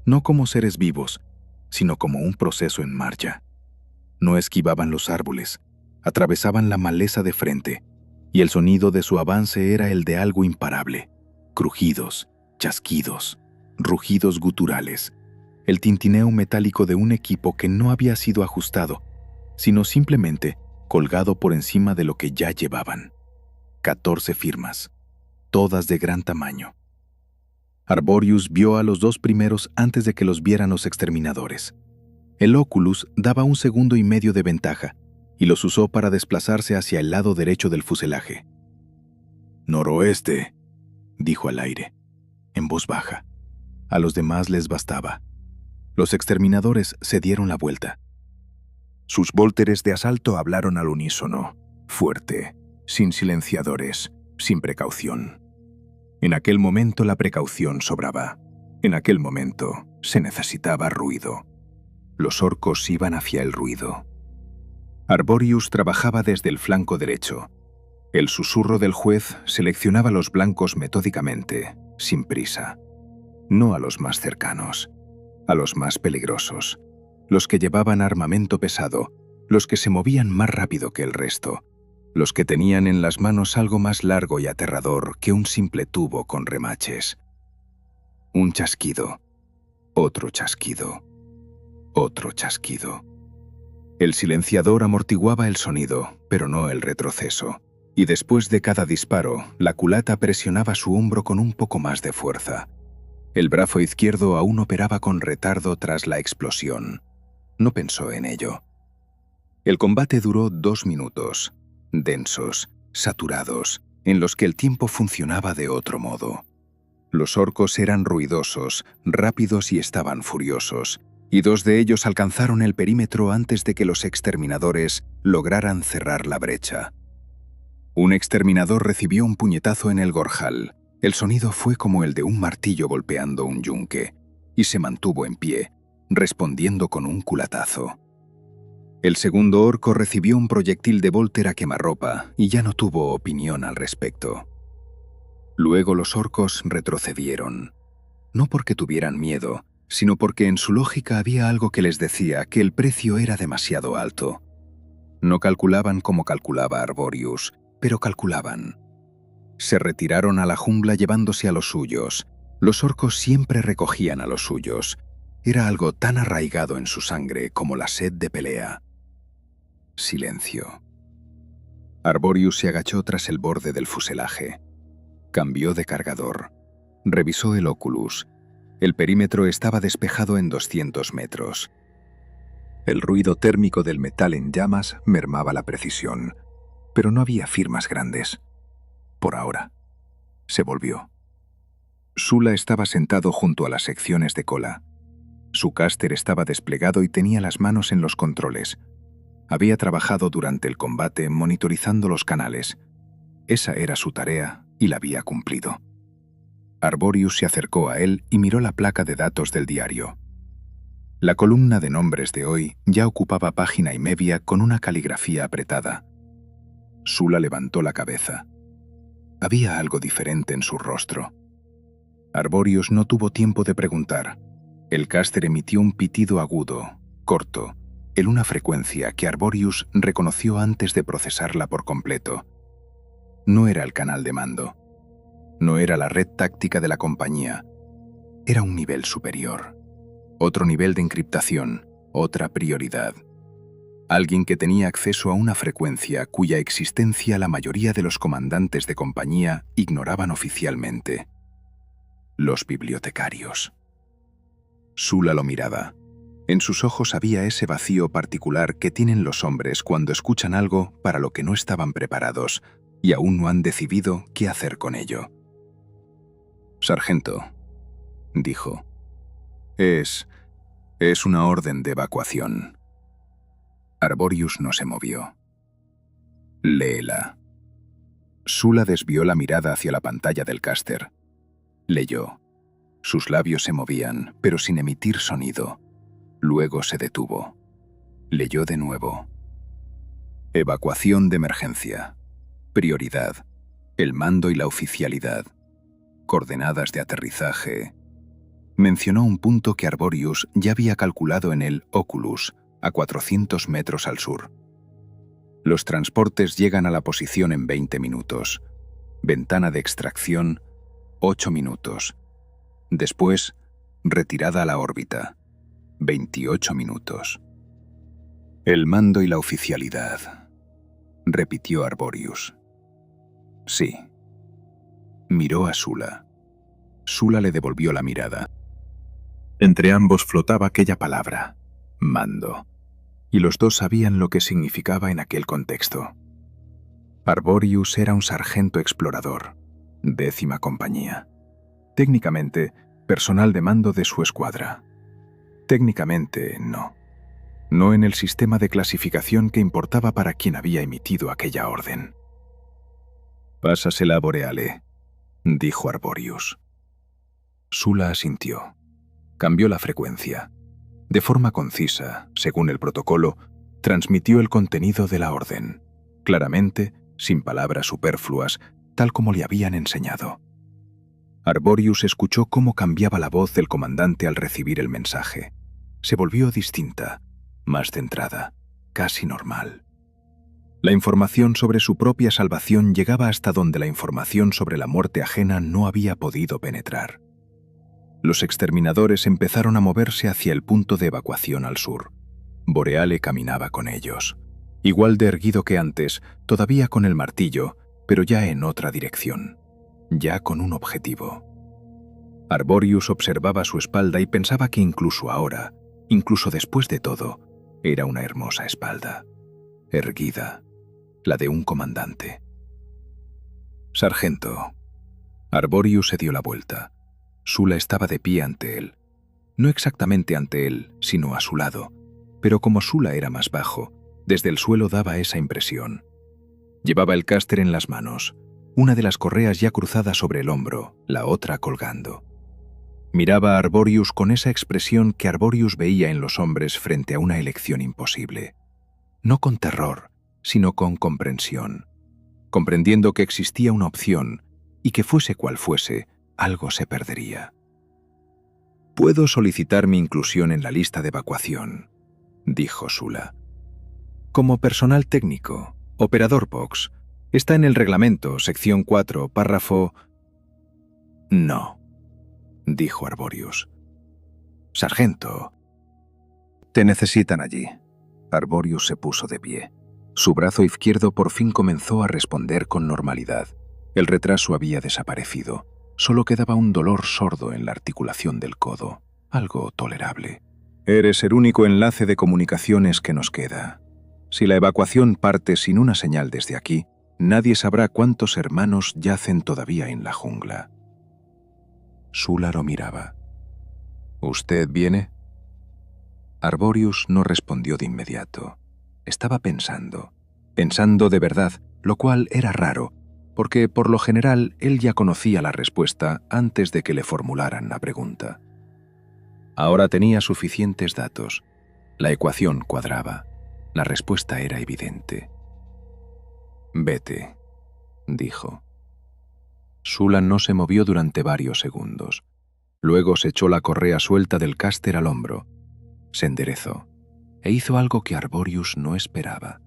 No como seres vivos, sino como un proceso en marcha. No esquivaban los árboles, Atravesaban la maleza de frente, y el sonido de su avance era el de algo imparable. Crujidos, chasquidos, rugidos guturales, el tintineo metálico de un equipo que no había sido ajustado, sino simplemente colgado por encima de lo que ya llevaban. 14 firmas, todas de gran tamaño. Arborius vio a los dos primeros antes de que los vieran los exterminadores. El Oculus daba 1,5 segundos de ventaja, y los usó para desplazarse hacia el lado derecho del fuselaje. «Noroeste», dijo al aire, en voz baja. A los demás les bastaba. Los exterminadores se dieron la vuelta. Sus vólteres de asalto hablaron al unísono, fuerte, sin silenciadores, sin precaución. En aquel momento la precaución sobraba. En aquel momento se necesitaba ruido. Los orcos iban hacia el ruido. Arborius trabajaba desde el flanco derecho. El susurro del juez seleccionaba los blancos metódicamente, sin prisa. No a los más cercanos, a los más peligrosos, los que llevaban armamento pesado, los que se movían más rápido que el resto, los que tenían en las manos algo más largo y aterrador que un simple tubo con remaches. Un chasquido, otro chasquido, otro chasquido. El silenciador amortiguaba el sonido, pero no el retroceso, y después de cada disparo, la culata presionaba su hombro con un poco más de fuerza. El brazo izquierdo aún operaba con retardo tras la explosión. No pensó en ello. El combate duró 2 minutos, densos, saturados, en los que el tiempo funcionaba de otro modo. Los orcos eran ruidosos, rápidos y estaban furiosos, y 2 de ellos alcanzaron el perímetro antes de que los exterminadores lograran cerrar la brecha. Un exterminador recibió un puñetazo en el gorjal. El sonido fue como el de un martillo golpeando un yunque, y se mantuvo en pie, respondiendo con un culatazo. El segundo orco recibió un proyectil de Volter a quemarropa y ya no tuvo opinión al respecto. Luego los orcos retrocedieron, no porque tuvieran miedo, sino porque en su lógica había algo que les decía que el precio era demasiado alto. No calculaban como calculaba Arborius, pero calculaban. Se retiraron a la jungla llevándose a los suyos. Los orcos siempre recogían a los suyos. Era algo tan arraigado en su sangre como la sed de pelea. Silencio. Arborius se agachó tras el borde del fuselaje. Cambió de cargador. Revisó el Oculus. El perímetro estaba despejado en 200 metros. El ruido térmico del metal en llamas mermaba la precisión, pero no había firmas grandes. Por ahora. Se volvió. Sula estaba sentado junto a las secciones de cola. Su cáster estaba desplegado y tenía las manos en los controles. Había trabajado durante el combate monitorizando los canales. Esa era su tarea y la había cumplido. Arborius se acercó a él y miró la placa de datos del diario. La columna de nombres de hoy ya ocupaba página y media con una caligrafía apretada. Sula levantó la cabeza. Había algo diferente en su rostro. Arborius no tuvo tiempo de preguntar. El cáster emitió un pitido agudo, corto, en una frecuencia que Arborius reconoció antes de procesarla por completo. No era el canal de mando. No era la red táctica de la compañía. Era un nivel superior. Otro nivel de encriptación, otra prioridad. Alguien que tenía acceso a una frecuencia cuya existencia la mayoría de los comandantes de compañía ignoraban oficialmente. Los bibliotecarios. Sula lo miraba. En sus ojos había ese vacío particular que tienen los hombres cuando escuchan algo para lo que no estaban preparados y aún no han decidido qué hacer con ello. «Sargento», dijo, es una orden de evacuación». Arborius no se movió. «Léela». Sula desvió la mirada hacia la pantalla del cáster. Leyó. Sus labios se movían, pero sin emitir sonido. Luego se detuvo. Leyó de nuevo. «Evacuación de emergencia. Prioridad. El mando y la oficialidad. Coordenadas de aterrizaje». Mencionó un punto que Arborius ya había calculado en el Oculus, a 400 metros al sur. Los transportes llegan a la posición en 20 minutos. Ventana de extracción, 8 minutos. Después, retirada a la órbita, 28 minutos. El mando y la oficialidad, repitió Arborius. Sí. Miró a Sula. Sula le devolvió la mirada. Entre ambos flotaba aquella palabra, mando, y los dos sabían lo que significaba en aquel contexto. Arborius era un sargento explorador, 10ª compañía. Técnicamente, personal de mando de su escuadra. Técnicamente, no. No en el sistema de clasificación que importaba para quien había emitido aquella orden. «Pásasela a Boreale», dijo Arborius. Sula asintió. Cambió la frecuencia. De forma concisa, según el protocolo, transmitió el contenido de la orden, claramente, sin palabras superfluas, tal como le habían enseñado. Arborius escuchó cómo cambiaba la voz del comandante al recibir el mensaje. Se volvió distinta, más centrada, casi normal. La información sobre su propia salvación llegaba hasta donde la información sobre la muerte ajena no había podido penetrar. Los exterminadores empezaron a moverse hacia el punto de evacuación al sur. Boreale caminaba con ellos, igual de erguido que antes, todavía con el martillo, pero ya en otra dirección, ya con un objetivo. Arborius observaba su espalda y pensaba que incluso ahora, incluso después de todo, era una hermosa espalda, erguida, la de un comandante. «Sargento». Arborius se dio la vuelta. Sula estaba de pie ante él. No exactamente ante él, sino a su lado, pero como Sula era más bajo, desde el suelo daba esa impresión. Llevaba el cáster en las manos, una de las correas ya cruzada sobre el hombro, la otra colgando. Miraba a Arborius con esa expresión que Arborius veía en los hombres frente a una elección imposible. No con terror, sino con comprensión, comprendiendo que existía una opción y que fuese cual fuese, algo se perdería. «Puedo solicitar mi inclusión en la lista de evacuación», dijo Sula. «Como personal técnico, operador Vox, está en el reglamento, sección 4, párrafo...». «No», dijo Arborius. «Sargento». «Te necesitan allí». Arborius se puso de pie. Su brazo izquierdo por fin comenzó a responder con normalidad. El retraso había desaparecido. Solo quedaba un dolor sordo en la articulación del codo, algo tolerable. «Eres el único enlace de comunicaciones que nos queda. Si la evacuación parte sin una señal desde aquí, nadie sabrá cuántos hermanos yacen todavía en la jungla». Sula lo miraba. «¿Usted viene?» Arborius no respondió de inmediato. Estaba pensando de verdad, lo cual era raro, porque por lo general él ya conocía la respuesta antes de que le formularan la pregunta. Ahora tenía suficientes datos. La ecuación cuadraba. La respuesta era evidente. «Vete», dijo. Sula no se movió durante varios segundos. Luego se echó la correa suelta del cáster al hombro. Se enderezó e hizo algo que Arborius no esperaba.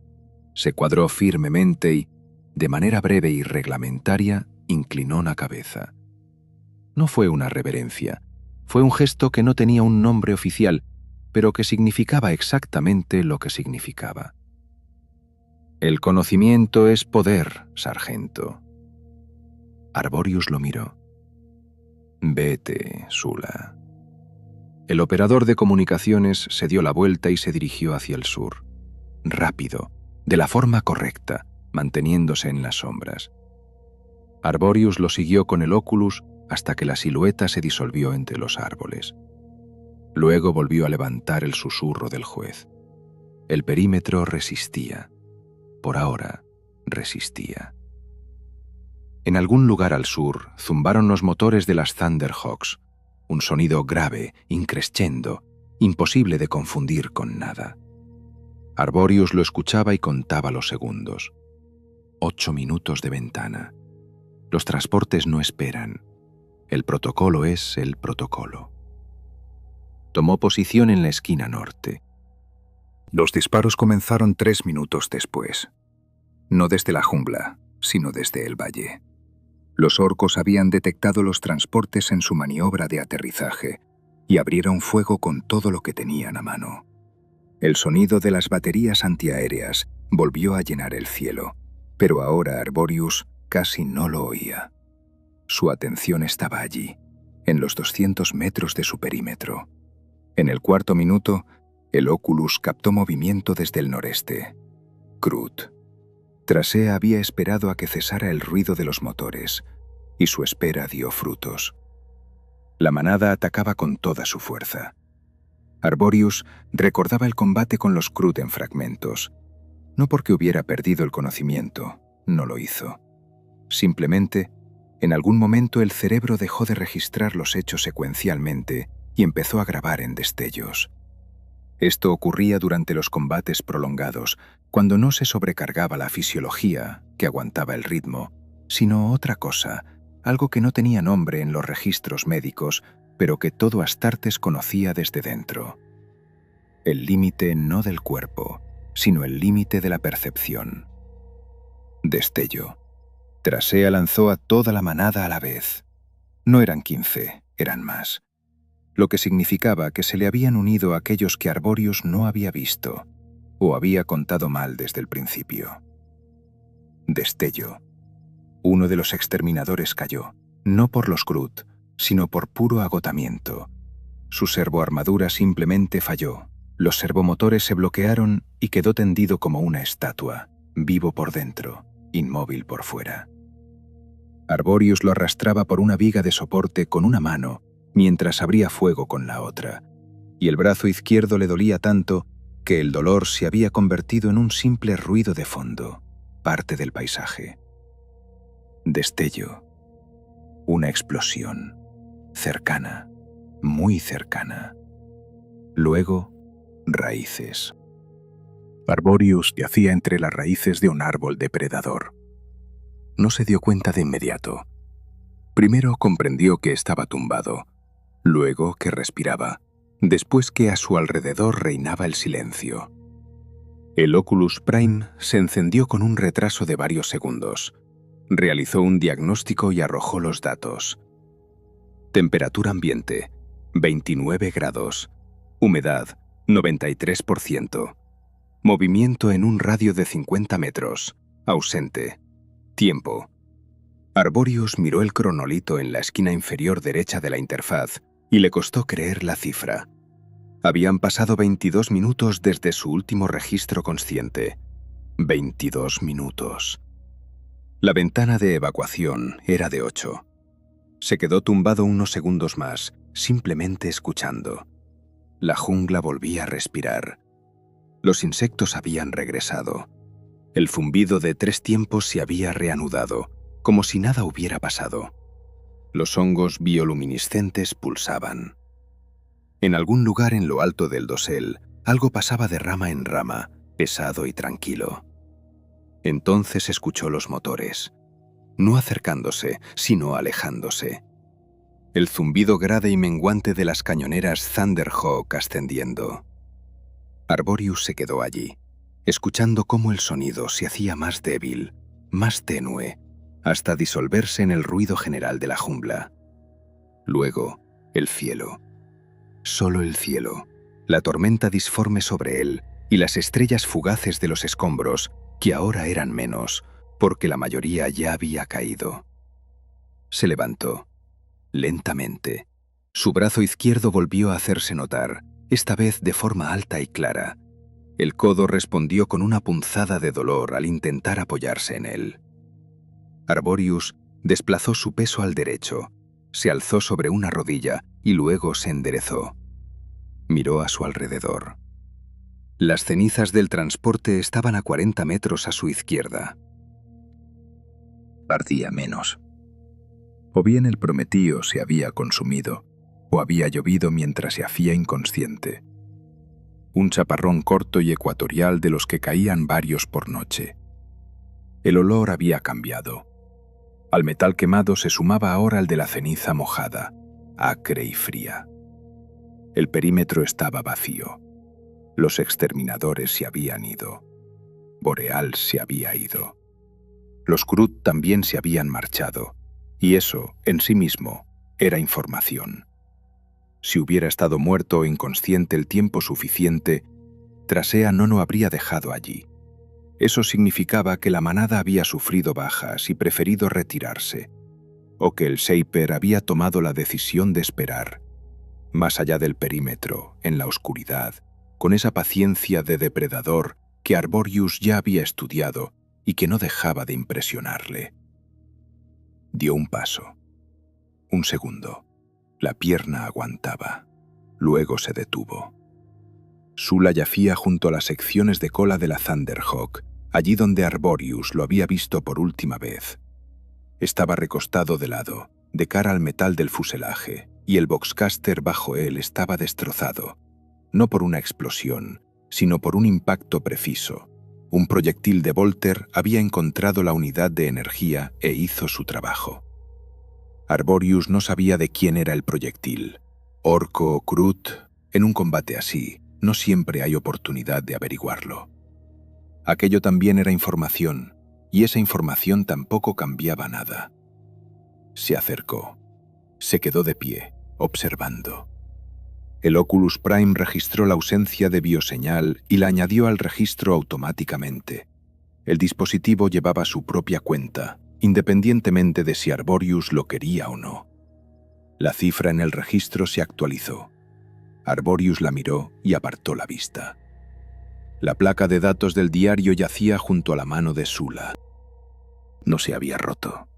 Se cuadró firmemente y, de manera breve y reglamentaria, inclinó la cabeza. No fue una reverencia. Fue un gesto que no tenía un nombre oficial, pero que significaba exactamente lo que significaba. «El conocimiento es poder, sargento». Arborius lo miró. «Vete, Sula». El operador de comunicaciones se dio la vuelta y se dirigió hacia el sur. Rápido, de la forma correcta, manteniéndose en las sombras. Arborius lo siguió con el óculus hasta que la silueta se disolvió entre los árboles. Luego volvió a levantar el susurro del juez. El perímetro resistía. Por ahora, resistía. En algún lugar al sur zumbaron los motores de las Thunderhawks, un sonido grave, increscendo, imposible de confundir con nada. Arborius lo escuchaba y contaba los segundos. 8 minutos de ventana. Los transportes no esperan. El protocolo es el protocolo. Tomó posición en la esquina norte. Los disparos comenzaron 3 minutos después. no desde la jungla, sino desde el valle. Los orcos habían detectado los transportes en su maniobra de aterrizaje y abrieron fuego con todo lo que tenían a mano. El sonido de las baterías antiaéreas volvió a llenar el cielo, pero ahora Arborius casi no lo oía. Su atención estaba allí, en los 200 metros de su perímetro. En el cuarto minuto, el Oculus captó movimiento desde el noreste. Groot. Trasea había esperado a que cesara el ruido de los motores, y su espera dio frutos. La manada atacaba con toda su fuerza. Arborius recordaba el combate con los Groot en fragmentos. No porque hubiera perdido el conocimiento, no lo hizo. Simplemente, en algún momento el cerebro dejó de registrar los hechos secuencialmente y empezó a grabar en destellos. Esto ocurría durante los combates prolongados, cuando no se sobrecargaba la fisiología, que aguantaba el ritmo, sino otra cosa, algo que no tenía nombre en los registros médicos, pero que todo Astartes conocía desde dentro. El límite no del cuerpo, sino el límite de la percepción. Destello. Trasea lanzó a toda la manada a la vez. No eran 15, eran más. Lo que significaba que se le habían unido aquellos que Arborius no había visto, o había contado mal desde el principio. Destello. Uno de los exterminadores cayó, no por los Groot, sino por puro agotamiento. Su servoarmadura simplemente falló, los servomotores se bloquearon y quedó tendido como una estatua, vivo por dentro, inmóvil por fuera. Arborius lo arrastraba por una viga de soporte con una mano, mientras abría fuego con la otra, y el brazo izquierdo le dolía tanto que el dolor se había convertido en un simple ruido de fondo, parte del paisaje. Destello. Una explosión. Cercana. Muy cercana. Luego, raíces. Arborius yacía entre las raíces de un árbol depredador. No se dio cuenta de inmediato. Primero comprendió que estaba tumbado, luego que respiraba, después que a su alrededor reinaba el silencio. El Oculus Prime se encendió con un retraso de varios segundos. Realizó un diagnóstico y arrojó los datos. Temperatura ambiente, 29 grados. Humedad, 93%. Movimiento en un radio de 50 metros. Ausente. Tiempo. Arborius miró el cronolito en la esquina inferior derecha de la interfaz y le costó creer la cifra. Habían pasado 22 minutos desde su último registro consciente. 22 minutos. La ventana de evacuación era de 8. Se quedó tumbado unos segundos más, simplemente escuchando. La jungla volvía a respirar. Los insectos habían regresado. El zumbido de 3 tiempos se había reanudado, como si nada hubiera pasado. Los hongos bioluminiscentes pulsaban. En algún lugar en lo alto del dosel, algo pasaba de rama en rama, pesado y tranquilo. Entonces escuchó los motores, no acercándose, sino alejándose. El zumbido grave y menguante de las cañoneras Thunderhawk ascendiendo. Arborius se quedó allí, escuchando cómo el sonido se hacía más débil, más tenue, hasta disolverse en el ruido general de la jungla. Luego, el cielo. Solo el cielo, la tormenta disforme sobre él y las estrellas fugaces de los escombros, que ahora eran menos, porque la mayoría ya había caído. Se levantó, lentamente. Su brazo izquierdo volvió a hacerse notar, esta vez de forma alta y clara. El codo respondió con una punzada de dolor al intentar apoyarse en él. Arborius desplazó su peso al derecho, se alzó sobre una rodilla y luego se enderezó. Miró a su alrededor. Las cenizas del transporte estaban a 40 metros a su izquierda. Ardía menos. O bien el prometío se había consumido, o había llovido mientras se hacía inconsciente. Un chaparrón corto y ecuatorial de los que caían varios por noche. El olor había cambiado. Al metal quemado se sumaba ahora el de la ceniza mojada, acre y fría. El perímetro estaba vacío. Los exterminadores se habían ido. Boreal se había ido. Los Krut también se habían marchado, y eso, en sí mismo, era información. Si hubiera estado muerto o inconsciente el tiempo suficiente, Trasea no lo habría dejado allí. Eso significaba que la manada había sufrido bajas y preferido retirarse, o que el Shaper había tomado la decisión de esperar, más allá del perímetro, en la oscuridad, con esa paciencia de depredador que Arborius ya había estudiado y que no dejaba de impresionarle. Dio un paso. Un segundo. La pierna aguantaba. Luego se detuvo. Sula yacía junto a las secciones de cola de la Thunderhawk, allí donde Arborius lo había visto por última vez. Estaba recostado de lado, de cara al metal del fuselaje, y el Boxcaster bajo él estaba destrozado, no por una explosión, sino por un impacto preciso. Un proyectil de Volter había encontrado la unidad de energía e hizo su trabajo. Arborius no sabía de quién era el proyectil. Orco o Krut, en un combate así, no siempre hay oportunidad de averiguarlo. Aquello también era información, y esa información tampoco cambiaba nada. Se acercó. Se quedó de pie, observando. El Oculus Prime registró la ausencia de bioseñal y la añadió al registro automáticamente. El dispositivo llevaba su propia cuenta, independientemente de si Arborius lo quería o no. La cifra en el registro se actualizó. Arborius la miró y apartó la vista. La placa de datos del diario yacía junto a la mano de Sula. No se había roto.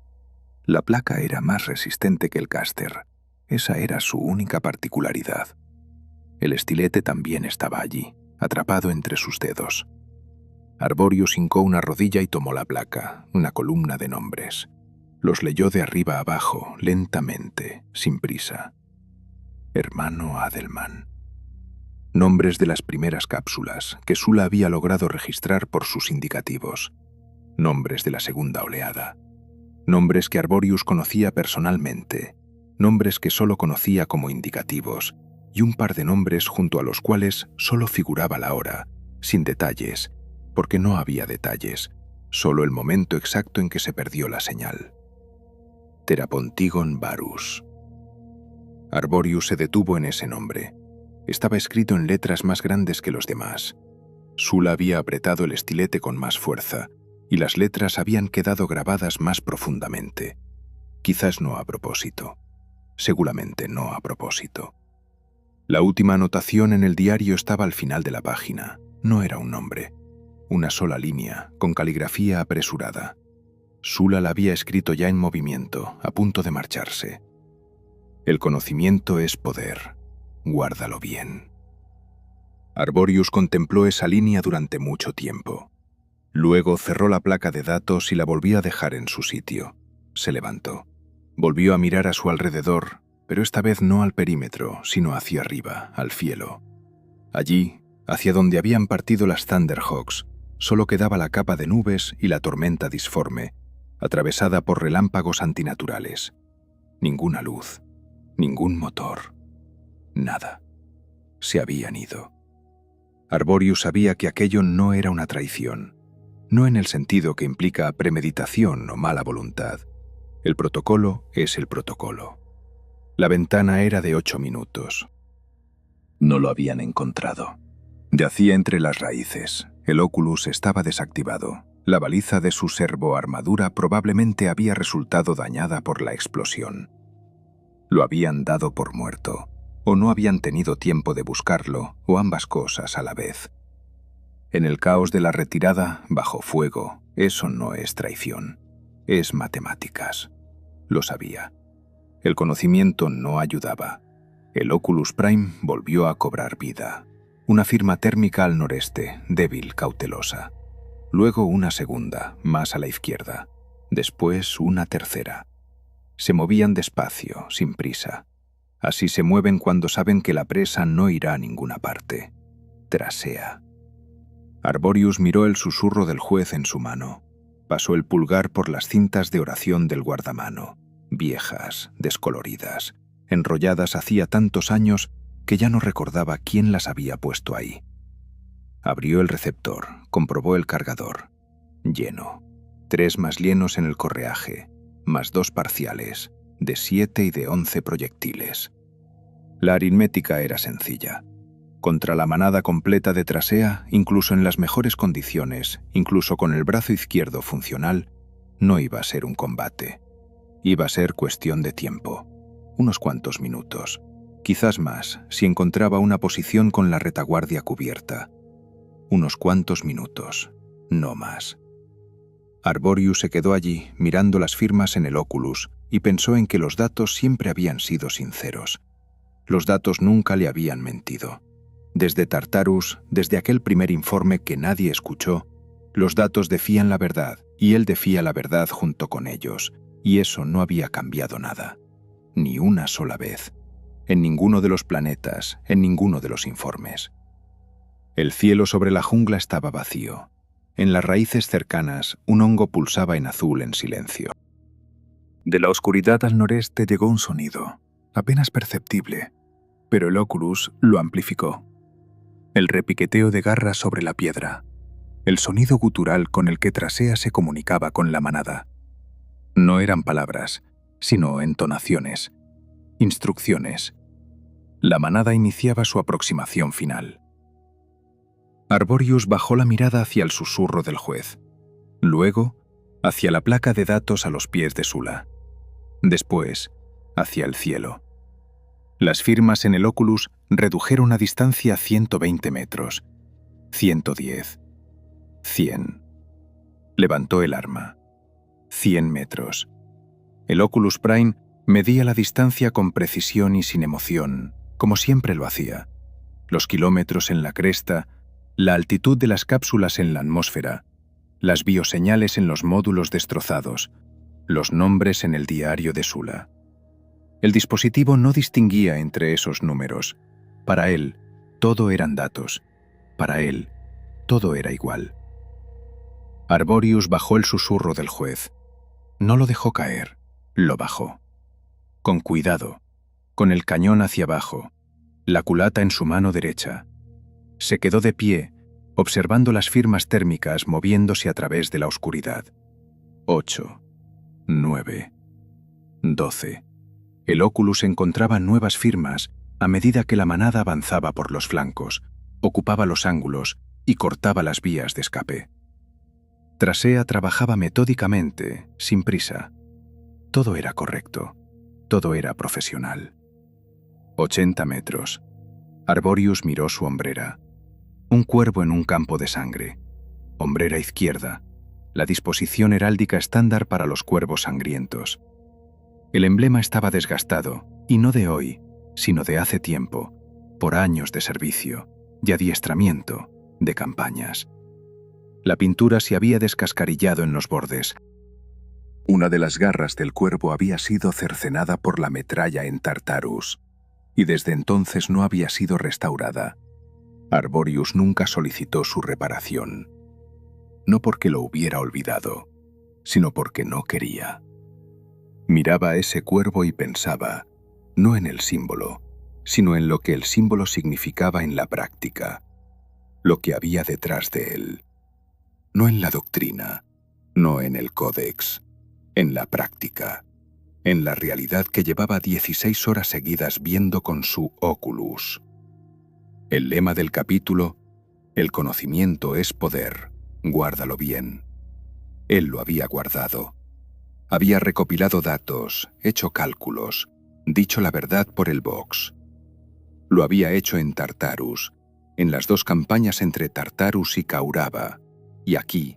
La placa era más resistente que el caster. Esa era su única particularidad. El estilete también estaba allí, atrapado entre sus dedos. Arborius hincó una rodilla y tomó la placa, una columna de nombres. Los leyó de arriba a abajo, lentamente, sin prisa. Hermano Adelman. Nombres de las primeras cápsulas que Sula había logrado registrar por sus indicativos. Nombres de la segunda oleada. Nombres que Arborius conocía personalmente. Nombres que solo conocía como indicativos. Y un par de nombres junto a los cuales solo figuraba la hora, sin detalles, porque no había detalles, solo el momento exacto en que se perdió la señal. Terapontigon Varus. Arborius se detuvo en ese nombre. Estaba escrito en letras más grandes que los demás. Sula había apretado el estilete con más fuerza, y las letras habían quedado grabadas más profundamente. Quizás no a propósito. Seguramente no a propósito. La última anotación en el diario estaba al final de la página. No era un nombre. Una sola línea, con caligrafía apresurada. Sula la había escrito ya en movimiento, a punto de marcharse. El conocimiento es poder. Guárdalo bien. Arborius contempló esa línea durante mucho tiempo. Luego cerró la placa de datos y la volvió a dejar en su sitio. Se levantó. Volvió a mirar a su alrededor, pero esta vez no al perímetro, sino hacia arriba, al cielo. Allí, hacia donde habían partido las Thunderhawks, solo quedaba la capa de nubes y la tormenta disforme, atravesada por relámpagos antinaturales. Ninguna luz, ningún motor, nada. Se habían ido. Arborius sabía que aquello no era una traición, no en el sentido que implica premeditación o mala voluntad. El protocolo es el protocolo. La ventana era de 8 minutos. No lo habían encontrado. Yacía entre las raíces. El Oculus estaba desactivado. La baliza de su servoarmadura probablemente había resultado dañada por la explosión. Lo habían dado por muerto, o no habían tenido tiempo de buscarlo, o ambas cosas a la vez. En el caos de la retirada, bajo fuego, eso no es traición, es matemáticas. Lo sabía. El conocimiento no ayudaba. El Oculus Prime volvió a cobrar vida. Una firma térmica al noreste, débil, cautelosa. Luego una segunda, más a la izquierda. Después una tercera. Se movían despacio, sin prisa. Así se mueven cuando saben que la presa no irá a ninguna parte. Trasea. Arborius miró el susurro del juez en su mano. Pasó el pulgar por las cintas de oración del guardamano, viejas, descoloridas, enrolladas hacía tantos años que ya no recordaba quién las había puesto ahí. Abrió el receptor, comprobó el cargador. Lleno. 3 más llenos en el correaje, más 2 parciales, de 7 y de 11 proyectiles. La aritmética era sencilla. Contra la manada completa de Trasea, incluso en las mejores condiciones, incluso con el brazo izquierdo funcional, no iba a ser un combate. Iba a ser cuestión de tiempo. Unos cuantos minutos. Quizás más, si encontraba una posición con la retaguardia cubierta. Unos cuantos minutos, no más. Arborius se quedó allí, mirando las firmas en el Oculus, y pensó en que los datos siempre habían sido sinceros. Los datos nunca le habían mentido. Desde Tartarus, desde aquel primer informe que nadie escuchó, los datos decían la verdad, y él decía la verdad junto con ellos, y eso no había cambiado nada. Ni una sola vez. En ninguno de los planetas, en ninguno de los informes. El cielo sobre la jungla estaba vacío. En las raíces cercanas, un hongo pulsaba en azul en silencio. De la oscuridad al noreste llegó un sonido, apenas perceptible, pero el Oculus lo amplificó. El repiqueteo de garras sobre la piedra, el sonido gutural con el que Trasea se comunicaba con la manada. No eran palabras, sino entonaciones, instrucciones. La manada iniciaba su aproximación final. Arborius bajó la mirada hacia el susurro del juez, luego hacia la placa de datos a los pies de Sula, después hacia el cielo. Las firmas en el Oculus redujeron a distancia a 120 metros, 110, 100. Levantó el arma. 100 metros. El Oculus Prime medía la distancia con precisión y sin emoción, como siempre lo hacía. Los kilómetros en la cresta, la altitud de las cápsulas en la atmósfera, las bioseñales en los módulos destrozados, los nombres en el diario de Sula. El dispositivo no distinguía entre esos números. Para él, todo eran datos. Para él, todo era igual. Arborius bajó el susurro del juez. No lo dejó caer, lo bajó. Con cuidado, con el cañón hacia abajo, la culata en su mano derecha. Se quedó de pie, observando las firmas térmicas moviéndose a través de la oscuridad. 8, 9, 12. El Oculus encontraba nuevas firmas a medida que la manada avanzaba por los flancos, ocupaba los ángulos y cortaba las vías de escape. Trasea trabajaba metódicamente, sin prisa. Todo era correcto, todo era profesional. 80 metros. Arborius miró su hombrera. Un cuervo en un campo de sangre. Hombrera izquierda. La disposición heráldica estándar para los cuervos sangrientos. El emblema estaba desgastado, y no de hoy, sino de hace tiempo, por años de servicio, de adiestramiento, de campañas. La pintura se había descascarillado en los bordes. Una de las garras del cuervo había sido cercenada por la metralla en Tartarus, y desde entonces no había sido restaurada. Arborius nunca solicitó su reparación. No porque lo hubiera olvidado, sino porque no quería. Miraba a ese cuervo y pensaba, no en el símbolo, sino en lo que el símbolo significaba en la práctica, lo que había detrás de él. No en la doctrina, no en el códex, en la práctica, en la realidad que llevaba 16 horas seguidas viendo con su Oculus. El lema del capítulo, el conocimiento es poder, guárdalo bien. Él lo había guardado. Había recopilado datos, hecho cálculos, dicho la verdad por el box. Lo había hecho en Tartarus, en las 2 campañas entre Tartarus y Kauraba, y aquí,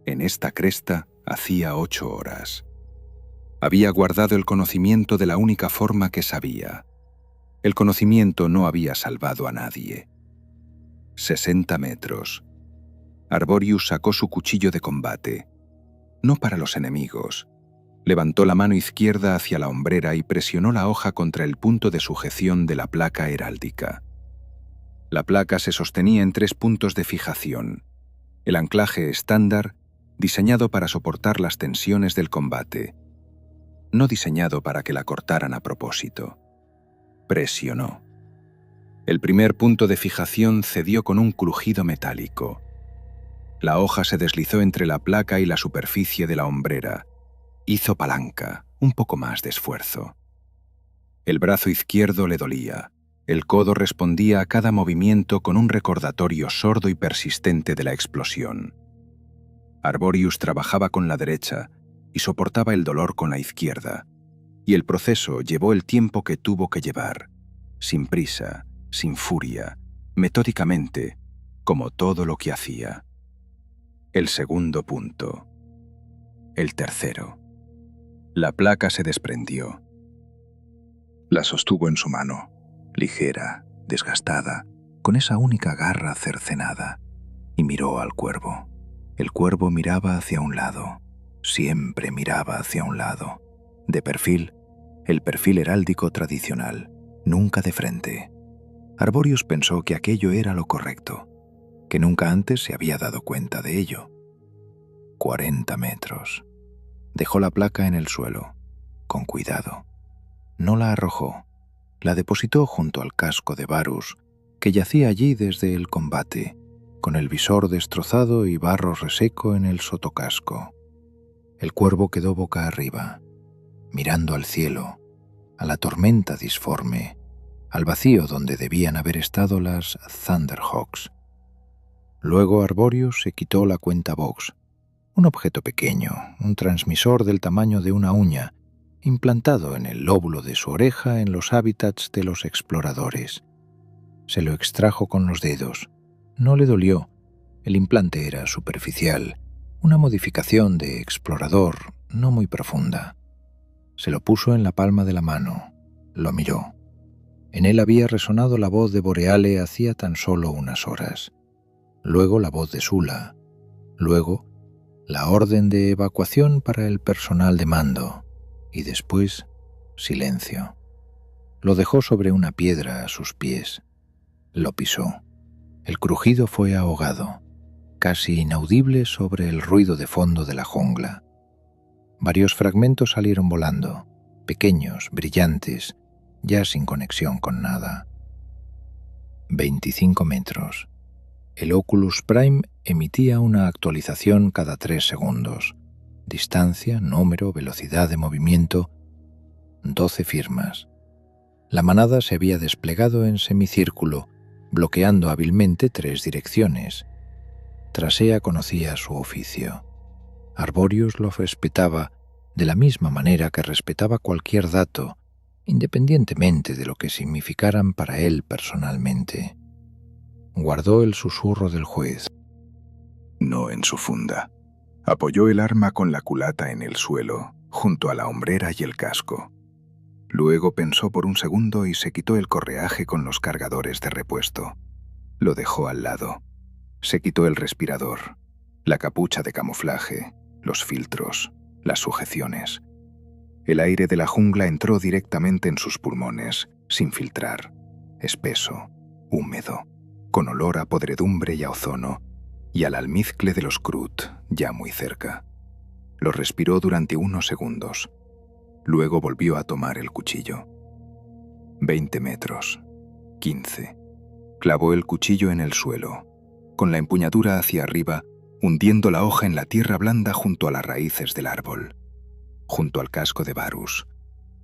en esta cresta, hacía 8 horas. Había guardado el conocimiento de la única forma que sabía. El conocimiento no había salvado a nadie. 60 metros. Arborius sacó su cuchillo de combate. No para los enemigos. Levantó la mano izquierda hacia la hombrera y presionó la hoja contra el punto de sujeción de la placa heráldica. La placa se sostenía en 3 puntos de fijación. El anclaje estándar, diseñado para soportar las tensiones del combate. No diseñado para que la cortaran a propósito. Presionó. El primer punto de fijación cedió con un crujido metálico. La hoja se deslizó entre la placa y la superficie de la hombrera. Hizo palanca, un poco más de esfuerzo. El brazo izquierdo le dolía. El codo respondía a cada movimiento con un recordatorio sordo y persistente de la explosión. Arborius trabajaba con la derecha y soportaba el dolor con la izquierda, y el proceso llevó el tiempo que tuvo que llevar, sin prisa, sin furia, metódicamente, como todo lo que hacía. El segundo punto. El tercero. La placa se desprendió. La sostuvo en su mano, ligera, desgastada, con esa única garra cercenada, y miró al cuervo. El cuervo miraba hacia un lado, siempre miraba hacia un lado. De perfil, el perfil heráldico tradicional, nunca de frente. Arborius pensó que aquello era lo correcto, que nunca antes se había dado cuenta de ello. 40 metros. Dejó la placa en el suelo, con cuidado. No la arrojó, la depositó junto al casco de Varus, que yacía allí desde el combate, con el visor destrozado y barro reseco en el sotocasco. El cuervo quedó boca arriba, mirando al cielo, a la tormenta disforme, al vacío donde debían haber estado las Thunderhawks. Luego Arborius se quitó la cuentabox, un objeto pequeño, un transmisor del tamaño de una uña, implantado en el lóbulo de su oreja en los hábitats de los exploradores. Se lo extrajo con los dedos. No le dolió. El implante era superficial, una modificación de explorador no muy profunda. Se lo puso en la palma de la mano. Lo miró. En él había resonado la voz de Boreale hacía tan solo unas horas. Luego la voz de Sula. Luego la orden de evacuación para el personal de mando. Y después, silencio. Lo dejó sobre una piedra a sus pies. Lo pisó. El crujido fue ahogado, casi inaudible sobre el ruido de fondo de la jungla. Varios fragmentos salieron volando, pequeños, brillantes, ya sin conexión con nada. 25 metros. El Oculus Prime emitía una actualización cada 3 segundos. Distancia, número, velocidad de movimiento. 12 firmas. La manada se había desplegado en semicírculo, bloqueando hábilmente 3 direcciones. Trasea conocía su oficio. Arborius lo respetaba de la misma manera que respetaba cualquier dato, independientemente de lo que significaran para él personalmente. Guardó el susurro del juez. No en su funda. Apoyó el arma con la culata en el suelo, junto a la hombrera y el casco. Luego pensó por un segundo y se quitó el correaje con los cargadores de repuesto. Lo dejó al lado. Se quitó el respirador, la capucha de camuflaje, los filtros, las sujeciones. El aire de la jungla entró directamente en sus pulmones, sin filtrar, espeso, húmedo, con olor a podredumbre y a ozono, y al almizcle de los Krut, ya muy cerca. Lo respiró durante unos segundos. Luego volvió a tomar el cuchillo. 20 metros. 15. Clavó el cuchillo en el suelo, con la empuñadura hacia arriba, hundiendo la hoja en la tierra blanda junto a las raíces del árbol, junto al casco de Varus,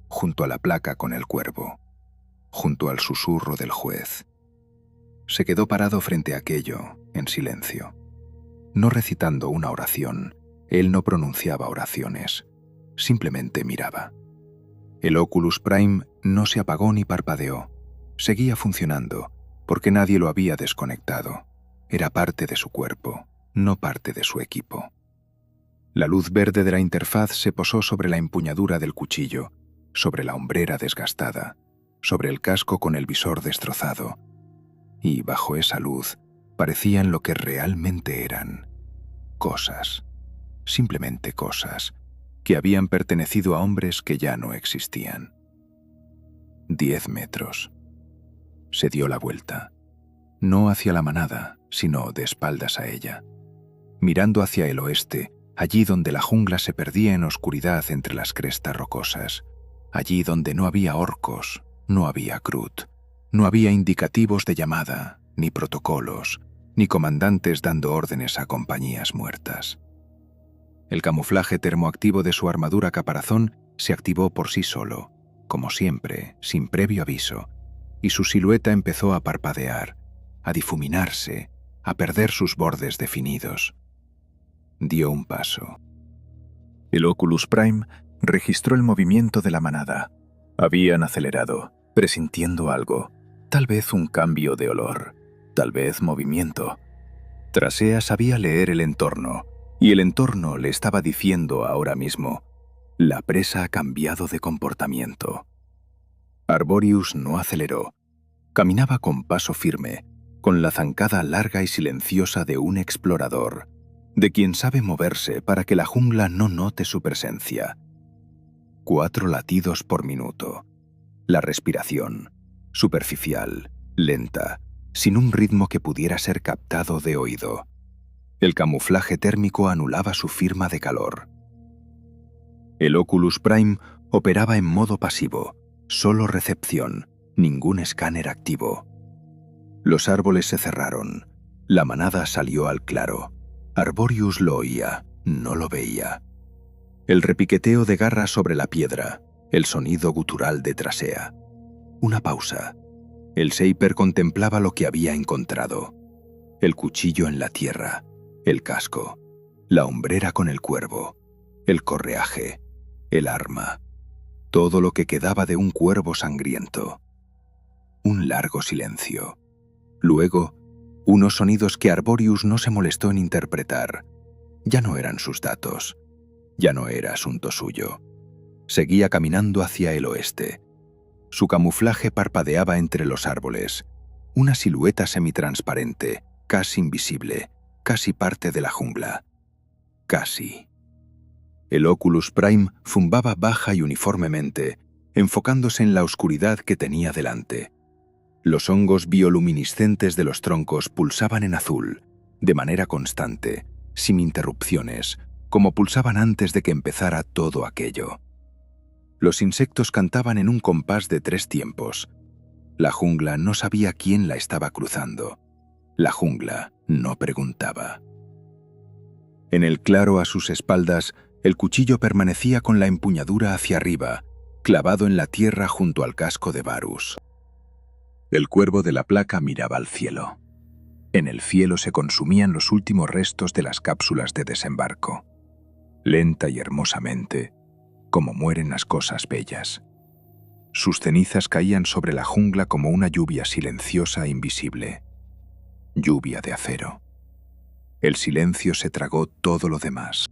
junto a la placa con el cuervo, junto al susurro del juez. Se quedó parado frente a aquello, en silencio. No recitando una oración, él no pronunciaba oraciones, simplemente miraba. El Oculus Prime no se apagó ni parpadeó, seguía funcionando, porque nadie lo había desconectado. Era parte de su cuerpo, no parte de su equipo. La luz verde de la interfaz se posó sobre la empuñadura del cuchillo, sobre la hombrera desgastada, sobre el casco con el visor destrozado, y bajo esa luz parecían lo que realmente eran: cosas, simplemente cosas, que habían pertenecido a hombres que ya no existían. 10 metros. Se dio la vuelta, no hacia la manada, sino de espaldas a ella, mirando hacia el oeste, allí donde la jungla se perdía en oscuridad entre las crestas rocosas, allí donde no había orcos, no había Krut, no había indicativos de llamada, ni protocolos, ni comandantes dando órdenes a compañías muertas. El camuflaje termoactivo de su armadura caparazón se activó por sí solo, como siempre, sin previo aviso, y su silueta empezó a parpadear, a difuminarse, a perder sus bordes definidos. Dio un paso. El Oculus Prime registró el movimiento de la manada. Habían acelerado, presintiendo algo, tal vez un cambio de olor, tal vez movimiento. Trasea sabía leer el entorno, y el entorno le estaba diciendo ahora mismo: la presa ha cambiado de comportamiento. Arborius no aceleró. Caminaba con paso firme, con la zancada larga y silenciosa de un explorador, de quien sabe moverse para que la jungla no note su presencia. 4 latidos por minuto. La respiración, superficial, lenta, sin un ritmo que pudiera ser captado de oído. El camuflaje térmico anulaba su firma de calor. El Oculus Prime operaba en modo pasivo, solo recepción, ningún escáner activo. Los árboles se cerraron. La manada salió al claro. Arborius lo oía, no lo veía. El repiqueteo de garras sobre la piedra, el sonido gutural de Trasea. Una pausa. El Seiper contemplaba lo que había encontrado. El cuchillo en la tierra, el casco, la hombrera con el cuervo, el correaje, el arma. Todo lo que quedaba de un cuervo sangriento. Un largo silencio. Luego, unos sonidos que Arborius no se molestó en interpretar. Ya no eran sus datos. Ya no era asunto suyo. Seguía caminando hacia el oeste. Su camuflaje parpadeaba entre los árboles. Una silueta semitransparente, casi invisible, casi parte de la jungla. Casi. El Oculus Prime zumbaba baja y uniformemente, enfocándose en la oscuridad que tenía delante. Los hongos bioluminiscentes de los troncos pulsaban en azul, de manera constante, sin interrupciones, como pulsaban antes de que empezara todo aquello. Los insectos cantaban en un compás de 3 tiempos. La jungla no sabía quién la estaba cruzando. La jungla no preguntaba. En el claro a sus espaldas, el cuchillo permanecía con la empuñadura hacia arriba, clavado en la tierra junto al casco de Varus. El cuervo de la placa miraba al cielo. En el cielo se consumían los últimos restos de las cápsulas de desembarco. Lenta y hermosamente, como mueren las cosas bellas. Sus cenizas caían sobre la jungla como una lluvia silenciosa e invisible. Lluvia de acero. El silencio se tragó todo lo demás.